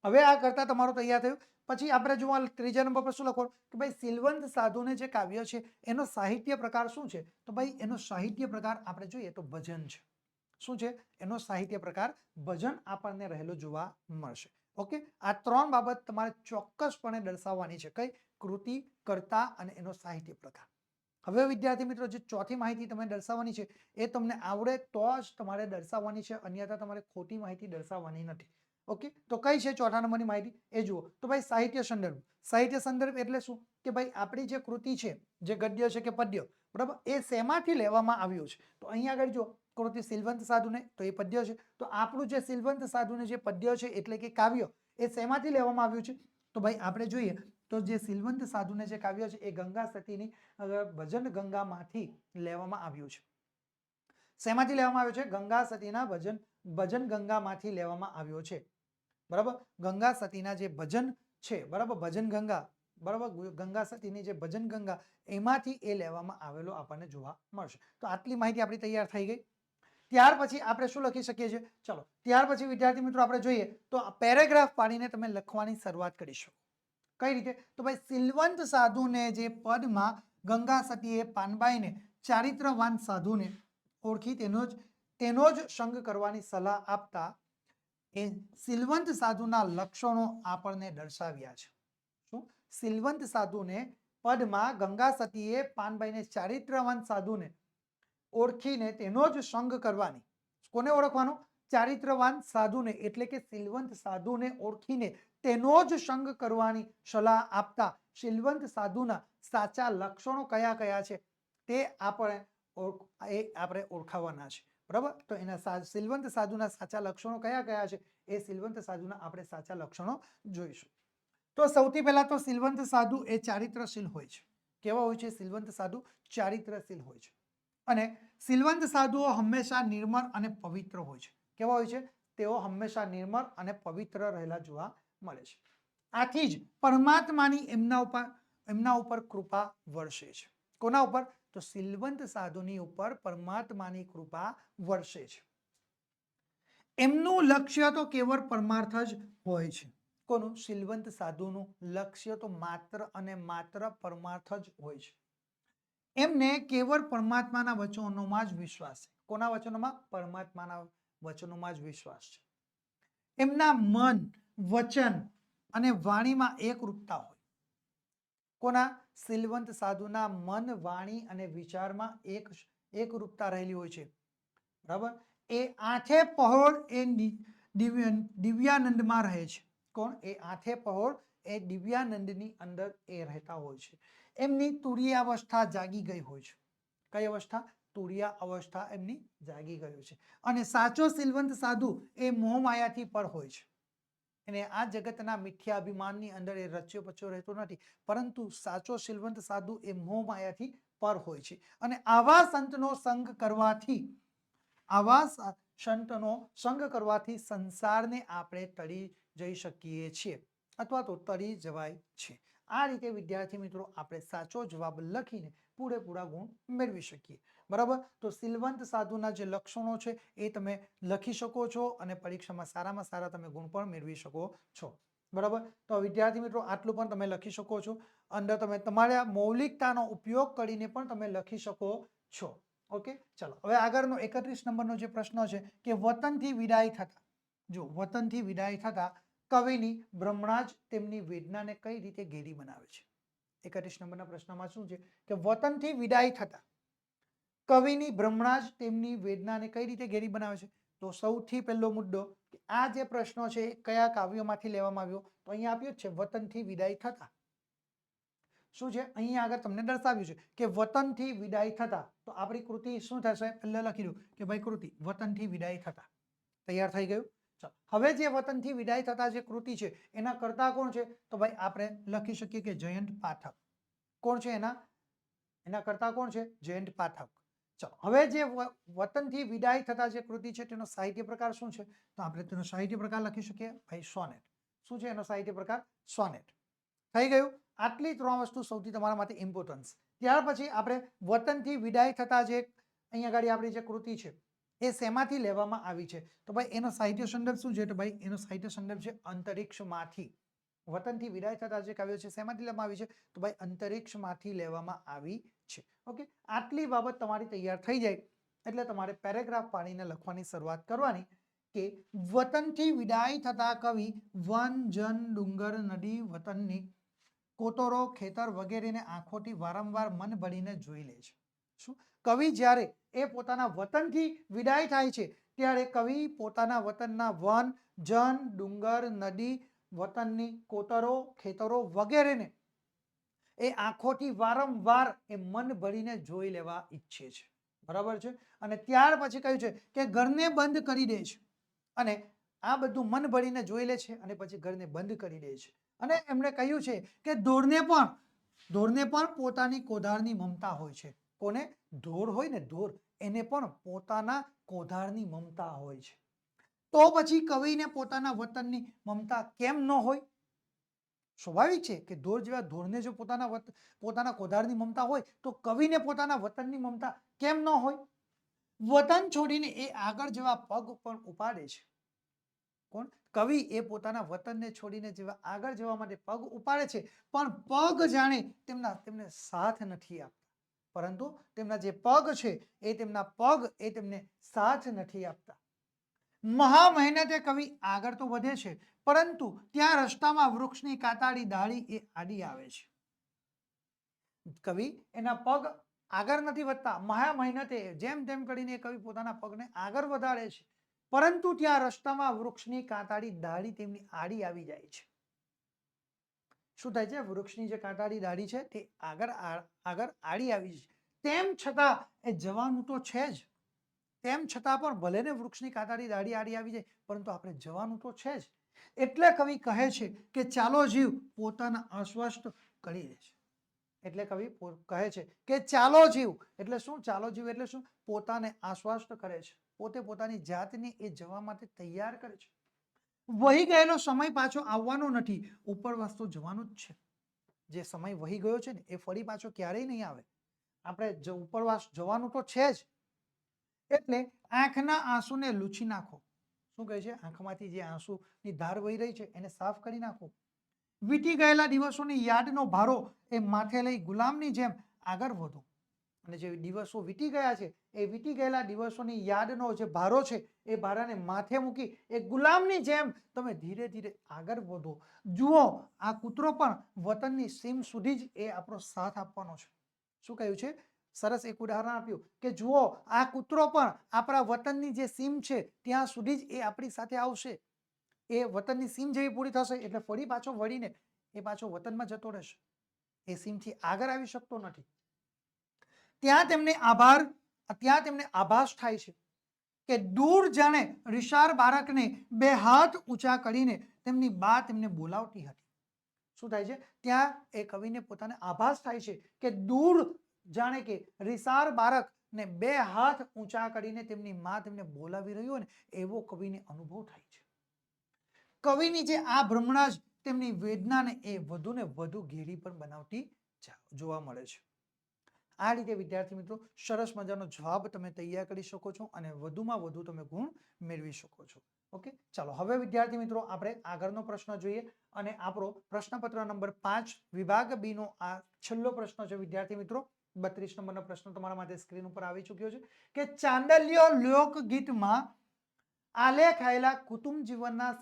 હવે આ કર્તા તમારું તૈયાર થયું પછી આપણે જોવા ત્રીજા નંબર પર શું લખવાનું કે ભાઈ સિલવંત સાધુને જે કાવ્ય છે એનો સાહિત્ય પ્રકાર શું છે, તો ભાઈ એનો સાહિત્ય પ્રકાર આપણે જોઈએ તો ભજન છે. શું છે એનો સાહિત્ય પ્રકાર? ભજન આપણને રહેલો જોવા મળશે. ઓકે, આ 3 બાબત તમારે ચોક્કસપણે દર્શાવવાની છે. કઈ? કૃતિ, કર્તા અને એનો સાહિત્ય પ્રકાર. હવે વિદ્યાર્થી મિત્રો જે ચોથી માહિતી તમે દર્શાવવાની છે એ તમને આવડે તો જ તમારે દર્શાવવાની છે, અન્યથા તમારે ખોટી માહિતી દર્શાવવાની નથી. ઓકે, તો કઈ છે ચોથા નંબરની માહિતી એ જુઓ તો ભાઈ સાહિત્ય સંદર્ભ. સાહિત્ય સંદર્ભ એટલે શું કે ભાઈ આપણી જે કૃતિ છે, જે ગદ્ય છે કે પદ્ય, બરાબર, એ શેમાંથી લેવામાં આવ્યું છે. તો અહીંયા આગળ જો કૃતિ સિલવંત સાધુને તો એ પદ્ય છે, તો આપણું જે સિલવંત સાધુને જે પદ્ય છે એટલે કે કાવ્ય એ શેમાંથી લેવામાં આવ્યું છે, તો ભાઈ આપણે જોઈએ તો જે સિલવંત સાધુને જે કાવ્ય છે એ ગંગા સતીની ભજન ગંગામાંથી લેવામાં આવ્યું છે. શેમાંથી લેવામાં આવ્યું છે? ગંગા સતીના ભજન ગંગામાંથી લેવામાં આવ્યો છે, બરાબર. ગંગા સતીના જે ભજન છે, બરાબર, ભજન ગંગા, બરાબર, ગંગા સતીની જે ભજન ગંગા એમાંથી એ લેવામાં આવેલો આપણને જોવા મળશે. તો આટલી માહિતી આપણી તૈયાર થઈ ગઈ. ત્યાર પછી આપણે શું લખી શકીએ છીએ? ચલો ત્યાર પછી વિદ્યાર્થી મિત્રો આપણે જોઈએ તો પેરેગ્રાફ પાડીને તમે લખવાની શરૂઆત કરી શકો. કઈ રીતે? તો ભાઈ સિલવંત સાધુને જે પદમાં ગંગા સતીએ પાનબાઈને ચારિત્રવાન સાધુને ઓળખી તેનો જ સંગ કરવાની સલાહ આપતા એ સિલવંત સાધુના લક્ષણો આપણને દર્શાવ્યા છે. શું? સિલવંત સાધુને પદમાં ગંગા સતીએ પાનબાઈને ચારિત્રવાન સાધુને ઓળખીને તેનો જ સંગ કરવાની, કોને ઓળખવાનો? ચારિત્રવાન સાધુને, એટલે કે સિલવંત સાધુને ઓળખીને તેનો જ સંગ કરવાની સલાહ આપતા સિલવંત સાધુના સાચા લક્ષણો કયા કયા છે તે આપણે ઓળખાવાના છે, બરાબર. તો એના સિલવંત સાધુના સાચા લક્ષણો કયા કયા છે એ સિલવંત સાધુના આપણે સાચા લક્ષણો જોઈશું. તો સૌથી પહેલા તો સિલવંત સાધુ એ ચારિત્રશીલ હોય છે. કેવા હોય છે? સિલવંત સાધુ ચારિત્રશીલ હોય છે. અને સિલવંત સાધુઓ હંમેશા નિર્મળ અને પવિત્ર હોય છે. કેવા હોય છે? તેઓ હંમેશા નિર્મળ અને પવિત્ર રહેલા જોવા મળે છે. આથી જ પરમાત્માની એમના ઉપર કૃપા વરસે છે. કોના ઉપર? તો સિલવંત સાધુની ઉપર પરમાત્માની કૃપા વરસે છે. એમનું લક્ષ્ય તો કેવળ પરમાર્થ જ હોય છે. કોનું? સિલવંત સાધુનું લક્ષ્ય તો માત્ર અને માત્ર પરમાર્થ જ હોય છે. એમને કેવળ પરમાત્માના વચનોમાં જ વિશ્વાસ છે. કોના વચનોમાં? પરમાત્માના વચનોમાં જ વિશ્વાસ છે. એમના મન, વચન અને વાણીમાં એકરૂપતા હોય. કોના? સિલવંત સાધુના મન, વાણી અને વિચારમાં એકરૂપતા રહેલી હોય છે. બરાબર. એ આંખે પહોળ એ દિવ્યાનંદમાં રહે છે. કોણ? એ આંખે પહોળ એ દિવ્યાનંદની અંદર એ રહેતા હોય છે. એમની તુરીય અવસ્થા જાગી ગઈ હોય છે. કઈ અવસ્થા? તુરીય અવસ્થા એમની જાગી ગયું છે. અને સાચો સિલવંત સાધુ એ મોહમાયાથી પર હોય છે. અને આ જગતના મિથ્યા અભિમાનની અંદર એ રચ્યો પચ્યો રહેતો નથી, પરંતુ સાચો સિલવંત સાધુ એ મોહમાયાથી પર હોય છે. અને આવા સંતનો સંગ કરવાથી સંસારને આપણે તળી જઈ શકીએ છીએ, અથવા તો તળી જવાય છે. આ રીતે વિદ્યાર્થી મિત્રો આપણે સાચો જવાબ લખીને પૂરેપૂરા ગુણ મેળવી શકીએ. બરાબર. તો સિલવંત સાધુના જે લક્ષણો છે એ તમે લખી શકો છો અને પરીક્ષામાં સારામાં સારા તમે ગુણ પણ મેળવી શકો છો. બરાબર. તો વિદ્યાર્થી મિત્રો આટલું પણ તમે લખી શકો છો. અંદર તમે તમારા મૌલિકતાનો ઉપયોગ કરીને પણ તમે લખી શકો છો. ઓકે. ચલો હવે આગળનો 31 નંબરનો જે પ્રશ્ન છે કે વતનથી વિદાય થતા, જો વતનથી વિદાય થતા કવિની ભ્રમણા જ તેમની વેદનાને કઈ રીતે ઘેરી બનાવે છે. 31 નંબરના પ્રશ્નમાં શું છે કે વતનથી વિદાય થતા કવિની ભ્રમણા જ તેમની વેદનાને કઈ રીતે ઘેરી બનાવે છે. તો સૌથી પહેલો મુદ્દો કે આ જે પ્રશ્ન છે એ કયા કાવ્યોમાંથી લેવામાં આવ્યો, તો અહીંયા આપ્યું છે વતનથી વિદાય થતા. શું છે અહીંયા આગળ તમને દર્શાવ્યું છે કે વતનથી વિદાય થતા. તો આપણી કૃતિ શું થશે? પહેલા લખી દઉં કે ભાઈ કૃતિ વતનથી વિદાય થતા. તૈયાર થઈ ગયું. ચાલો હવે જે વતનથી વિદાય થતા જે કૃતિ છે એના કરતા કોણ છે? તો ભાઈ આપણે લખી શકીએ કે જયંત પાઠક. કોણ છે એના કરતા કોણ છે? જયંત પાઠક. ચાલો હવે જે વતનથી વિદાય થતા જે કૃતિ છે તેનો સાહિત્ય પ્રકાર શું છે? તો આપણે તેનો સાહિત્ય પ્રકાર લખી શકીએ ભાઈ સોનેટ. શું છે એનો સાહિત્ય પ્રકાર? સોનેટ. થઈ ગયું. આટલી 3 વસ્તુ સૌથી તમારા માટે ઇમ્પોર્ટન્સ. ત્યાર પછી આપણે વતનથી વિદાય થતા જે અહીંયા આગળ આપણી જે કૃતિ છે એ શેમાંથી લેવામાં આવી છે? તો ભાઈ એનો સાહિત્ય સંદર્ભ શું છે? તો ભાઈ એનો સાહિત્ય સંદર્ભ છે અંતરિક્ષમાંથી. વતનથી વિદાય થતા જે કાવ્યો છે શેમાંથી લેવામાં આવી છે? તો ભાઈ અંતરિક્ષમાંથી લેવામાં આવી છે. ઓકે. આટલી બાબત તમારી તૈયાર થઈ જાય એટલે તમારે પેરેગ્રાફ પાડીને લખવાની શરૂઆત કરવાની કે વતનથી વિદાય થતા કવિ વન, જન, ડુંગર, નદી, વતનની કોતરો, ખેતર વગેરેને આંખોથી વારંવાર મન ભરીને જોઈ લે છે. શું? કવિ જ્યારે એ પોતાના વતનથી વિદાય થાય છે ત્યારે કવિ પોતાના વતનના વન, જન, ડુંગર, નદી, વતનની કોતરો, ખેતરો વગેરેને એ આંખોથી વારંવાર એ મન ભરીને જોઈ લેવા ઈચ્છે છે. બરાબર છે. અને ત્યાર પછી કહ્યું છે કે ઘરને બંધ કરી દે છે અને આ બધું મન ભરીને જોઈ લે છે અને પછી ઘરને બંધ કરી દે છે. અને એમણે કહ્યું છે કે ઢોરને પણ પોતાની કોધારની મમતા હોય છે. કોને? ઢોર હોય ને, ઢોર, એને પણ પોતાના કોધારની મમતા હોય છે. તો પછી કવિને પોતાના વતનની મમતા કેમ ન હોય? સ્વાભાવિક છે કે ઢોરને જો પોતાના કોધારની મમતા હોય તો કવિને પોતાના વતનની મમતા કેમ ન હોય? વતન છોડીને એ આગળ જેવા પગ પણ ઉપાડે છે. કોણ? કવિ એ પોતાના વતનને છોડીને જેવા આગળ જવા માટે પગ ઉપાડે છે, પણ પગ જાણે તેમને સાથ નથી આપતા. પરંતુ તેમના જે પગ છે એ તેમને સાથ નથી આપતા. મહા મહેનતે કવિ આગળ તો વધે છે, પરંતુ ત્યાં રસ્તામાં વૃક્ષની કાંટાળી ડાળી એ આડી આવે છે. કવિ એના પગ આગળ નથી વધતા. મહા મહેનતે જેમ તેમ કરીને કવિ પોતાના પગને આગળ વધારે છે, પરંતુ ત્યાં રસ્તામાં વૃક્ષની કાંટાળી ડાળી તેમની આડી આવી જાય છે. શું થાય છે? વૃક્ષની જે કાંટાળી ડાળી છે તે આગળ આડી આવી છે. તેમ છતાં એ જવાનું તો છે જ. તેમ છતાં પણ ભલે ને વૃક્ષની કાંટાળી ડાળી આડી આવી જાય, પરંતુ આપણે જવાનું તો છે જ. એટલે કવિ કહે છે કે ચાલો જીવ પોતાના અસ્વસ્થ કરી દે છે. એટલે કવિ કહે છે કે ચાલો જીવ એટલે શું? ચાલો જીવ એટલે શું? પોતાને આશ્વસ્ત કરે છે. પોતે પોતાની જાતને એ જવા માટે તૈયાર કરે છે. વહી ગયેલો સમય પાછો આવવાનો નથી, ઉપરવાસ તો જવાનું જ છે. જે સમય વહી ગયો છે ને એ ફરી પાછો ક્યારેય નહીં આવે. આપણે ઉપરવાસ જવાનું તો છે જ. એટલે આંખના આંસુને લૂછી નાખો. શું કહે છે? આંખમાંથી જે આંસુની ધાર વહી રહી છે એને સાફ કરી નાખો. વીતી ગયેલા દિવસોની યાદનો ભારો એ માથે લઈ ગુલામની જેમ આગળ વધો. અને જે દિવસો વીતી ગયા છે એ વીતી ગયેલા દિવસોની યાદનો જે ભારો છે એ ભારાને માથે મૂકી એક ગુલામની જેમ તમે ધીરે ધીરે આગળ વધો. જુઓ, આ કૂતરો પણ વતનની સીમ સુધી જ એ આપણો સાથ આપવાનો છે. શું કહ્યું છે? સરસ એક ઉદાહરણ આપ્યું કે જુઓ, આ કૂતરો પણ આપણા વતનની જે સીમ છે ત્યાં સુધી જ એ આપણી સાથે આવશે. એ વતનની સીમ જેવી પૂરી થશે એટલે ફરી પાછો વળીને એ પાછો વતનમાં જતો રહેશે. એ સીમથી આગળ આવી શકતો નથી. ત્યાં તેમને આભાસ થાય છે કે દૂર જાણે રિશાર બાળકને બે હાથ ઊંચા કરીને તેમની બા તેમને બોલાવતી હતી. શું થાય છે? ત્યાં એ કવિને પોતાને આભાસ થાય છે કે દૂર જાણે કે રિસાર બાળકને બે હાથ ઊંચા કરીને તેમની માં તેમને બોલાવી રહ્યું હોય ને એવો કવિને અનુભવ થાય છે. કવિની જે આ ભ્રમણા જ તેમની વેદનાને એ વધુ ને વધુ ઘેરી પણ બનાવતી જોવા મળે છે. આ રીતે વિદ્યાર્થી મિત્રો સરસ મજાનો જવાબ તમે તૈયાર કરી શકો છો અને વધુમાં વધુ તમે ગુણ મેળવી શકો છો. ઓકે, ચાલો હવે વિદ્યાર્થી મિત્રો આપણે આગળનો પ્રશ્ન જોઈએ અને આપણો પ્રશ્નપત્ર નંબર 5 વિભાગ બી નો આ છેલ્લો પ્રશ્ન છે વિદ્યાર્થી મિત્રો. 32 નંબરનો પ્રશ્ન તમારા માટે સ્ક્રીન ઉપર આવી ચૂક્યો છે કે ચાંદલ્ય લોકગીતમાં આલેખાયેલા કુટુંબ જીવનના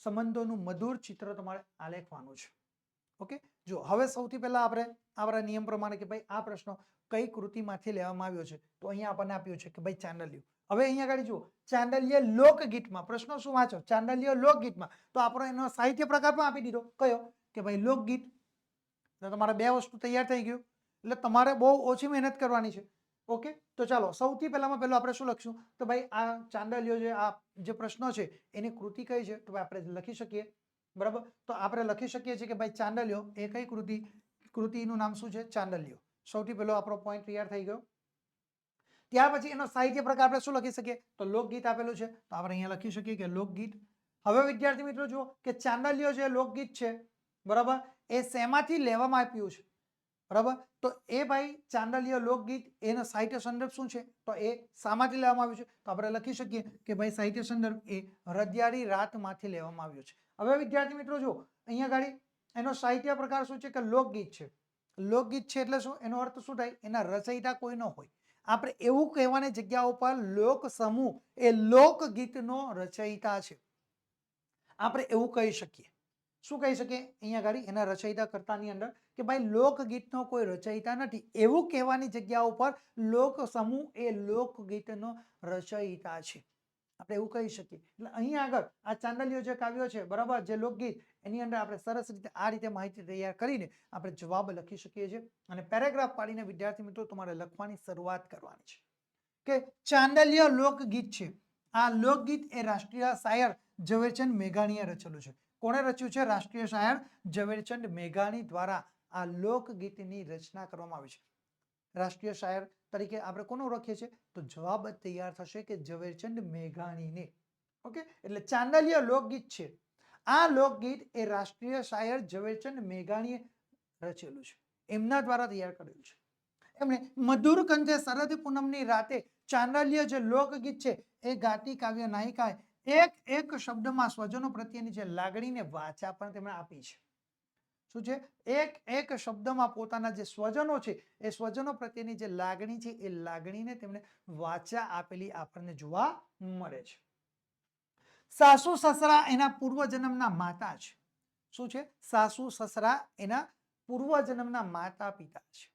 સંબંધોનું મધુર ચિત્ર તમારે આલેખવાનું છે. ઓકે, જો હવે સૌથી પહેલા આપણે આપણા નિયમ પ્રમાણે કે ભાઈ આ પ્રશ્ન કઈ કૃતિમાંથી લેવામાં આવ્યો છે તો અહીંયા આપણને આપ્યું છે કે ભાઈ ચાંદલ્ય. હવે અહીંયા આગળ જુઓ, ચાંદલ્ય લોકગીતમાં પ્રશ્ન શું વાંચો? ચાંદલ્ય લોકગીતમાં તો આપણો એનો સાહિત્ય પ્રકાર પણ આપી દીધો. કયો? કે ભાઈ લોકગીત. તો તમારે બે વસ્તુ તૈયાર થઈ ગયું એટલે તમારે બહુ ઓછી મહેનત કરવાની છે. ઓકે, તો ચાલો સૌથી પહેલામાં પહેલું આપણે શું લખશું? તો ભાઈ આ ચાંદલ્યો જે પ્રશ્નો છે એની કૃતિ કઈ છે? તો ભાઈ આપણે લખી શકીએ. બરાબર, તો આપણે લખી શકીએ છીએ કે ભાઈ ચાંદલ્યો એ કઈ કૃતિ? કૃતિનું નામ શું છે? ચાંદલ્યો. સૌથી પહેલો આપણો પોઈન્ટ તૈયાર થઈ ગયો. ત્યાર પછી એનો સાહિત્ય પ્રકાર આપણે શું લખી શકીએ? તો લોકગીત આપેલું છે તો આપણે અહીંયા લખી શકીએ કે લોકગીત. હવે વિદ્યાર્થી મિત્રો જુઓ કે ચાંદલ્યો જે લોકગીત છે બરાબર એ શેમાંથી લેવામાં આવ્યું છે? બરાબર, તો એ ભાઈ ચાંદલ્ય લોકગીત એનો સાહિત્ય સંદર્ભ શું છે? તો એ શામાંથી લેવામાં આવ્યું છે? તો આપણે લખી શકીએ કે ભાઈ સાહિત્ય સંદર્ભ એ રદિયાળી રાતમાંથી લેવામાં આવ્યો છે. હવે વિદ્યાર્થી મિત્રો જુઓ અહીંયા ગાડી એનો સાહિત્ય પ્રકાર શું છે? કે લોકગીત છે. લોકગીત છે એટલે શું? એનો અર્થ શું થાય? એના રચયિતા કોઈ ન હોય. આપણે એવું કહેવાની જગ્યા ઉપર લોક સમૂહ એ લોકગીતનો રચયિતા છે. આપણે એવું કહી શકીએ. શું કહી શકીએ? અહીંયા ગાડી એના રચયિતા કર્તાની અંદર કે ભાઈ લોકગીતનો કોઈ રચયિતા નથી એવું કહેવાની જગ્યા ઉપર લોક સમૂહ એ લોકગીતનો રચયિતા છે. આપણે એવું કહી શકીએ. એટલે અહીંયા આગળ આ ચાંદલ્યો જે કાવ્યો છે બરાબર જે લોકગીત એની અંદર આપણે સરસ રીતે આ રીતે માહિતી તૈયાર કરીને આપણે જવાબ લખી શકીએ છીએ અને પેરેગ્રાફ પાડીને વિદ્યાર્થી મિત્રો તમારે લખવાની શરૂઆત કરવાની છે કે ચાંદલ્ય લોકગીત છે. આ લોકગીત એ રાષ્ટ્રીય શાયર ઝવેરચંદ મેઘાણીએ રચેલું છે. કોણે રચ્યું છે? રાષ્ટ્રીય શાયર ઝવેરચંદ મેઘાણી દ્વારા આ લોકગીતની રચના કરવામાં આવી છે. રાષ્ટ્રીય શાયર તરીકે આપણે કોને ઓળખીએ છીએ? તો જવાબ તૈયાર થશે કે ઝવેરચંદ મેઘાણીને. ઓકે, એટલે ચાંદલ્ય લોકગીત છે. આ લોકગીત એ રાષ્ટ્રીય શાયર ઝવેરચંદ મેઘાણીએ રચેલું છે. એમના દ્વારા તૈયાર કરેલું છે. એમણે મધુર કંઠે શરદ પૂનમની રાતે ચાંદલ્ય જે લોકગીત છે એ ગાતી કાવ્ય નાયિકાએ એક એક શબ્દમાં સ્વજનો પ્રત્યેની જે લાગણીને વાચા પણ તેમણે આપી છે. શું છે? એક એક શબ્દમાં પોતાના જે સ્વજનો છે એ સ્વજનો પ્રત્યેની જે લાગણી છે એ લાગણીને તેમણે વાચા આપેલી આપણને જોવા મળે છે. સાસુ સસરા એના પૂર્વજન્મના માતા છે. શું છે? સાસુ સસરા એના પૂર્વજન્મના માતા પિતા છે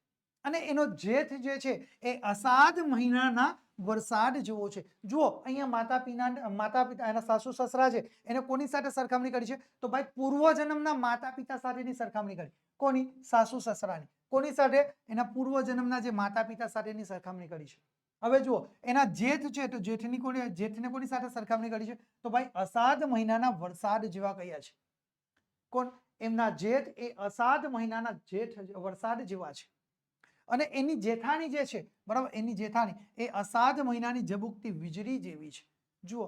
અને એનો જેઠ જે છે એ અષાઢ મહિનાના વરસાદ જેવો છે. જુઓ અહીંયા માતા પિતા એના સાસુ સસરા છે એને કોની સાથે સરખામણી કરી છે? તો ભાઈ પૂર્વજન્મના માતા પિતા સાથેની સરખામણી કરી. કોની? સાસુ સસરાની. કોની સાથે? એના પૂર્વજન્મના જે માતા પિતા સાથેની સરખામણી કરી છે. હવે જુઓ એના જેઠ છે તો જેઠને કોની સાથે સરખામણી કરી છે? તો ભાઈ અષાઢ મહિનાના વરસાદ જેવા કયા છે. કોણ? એમના જેઠ એ અષાઢ મહિનાના વરસાદ જેવા છે. અને એની જેઠાણી જે છે બરાબર એની જેઠાણી એ અષાઢ મહિનાની ઝબૂકતી વીજળી જેવી છે. જુઓ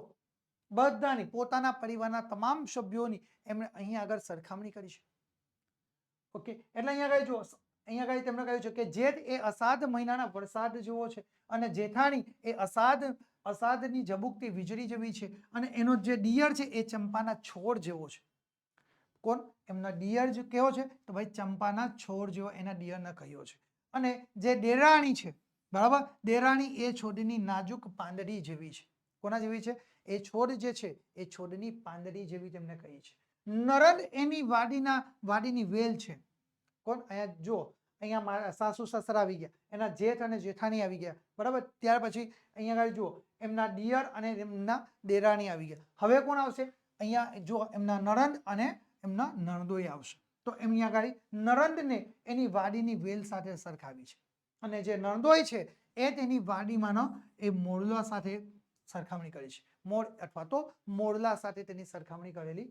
બધાની પોતાના પરિવારના તમામ સભ્યોની એમણે અહીંયા આગળ સરખામણી કરી છે. ઓકે, એટલે અહીંયા આગળ જુઓ અહીંયા આગળ તેમણે કહ્યું છે કે જેઠ એ અષાઢ મહિનાના વરસાદ જેવો છે અને જેઠાણી એ અષાઢની ઝબૂકતી વીજળી જેવી છે અને એનો જે દિયર છે એ ચંપાના છોડ જેવો છે. કોણ? એમના દિયર કેવો છે? તો ભાઈ ચંપાના છોડ જેવો એના દિયરને કહ્યો છે. અને જે દેરાણી છે, બરાબર, દેરાણી એ છોડની નાજુક પાંદડી જેવી છે. કોના જેવી છે? એ છોડ જે છે એ છોડની પાંદડી જેવી તેમને કહી છે. નરદ એની વાડીની વેલ છે. કોણ? અહીંયા જુઓ, અહીંયા મારા સાસુ સસરા આવી ગયા, એના જેઠ અને જેઠાણી આવી ગયા, બરાબર. ત્યાર પછી અહીંયા આગળ જુઓ, એમના દિયર અને એમના દેરાણી આવી ગયા. હવે કોણ આવશે? અહીંયા જુઓ, એમના નણંદ અને એમના નણદોઈ આવશે. તો એમની આગળ નણંદને એની વાડીની વેલ સાથે સરખાવી છે, અને જે નણદોઈ છે એ તેની વાડીમાંનો એ મોરલા સાથે સરખામણી કરી છે. મોર અથવા તો મોરલા સાથે તેની સરખામણી કરેલી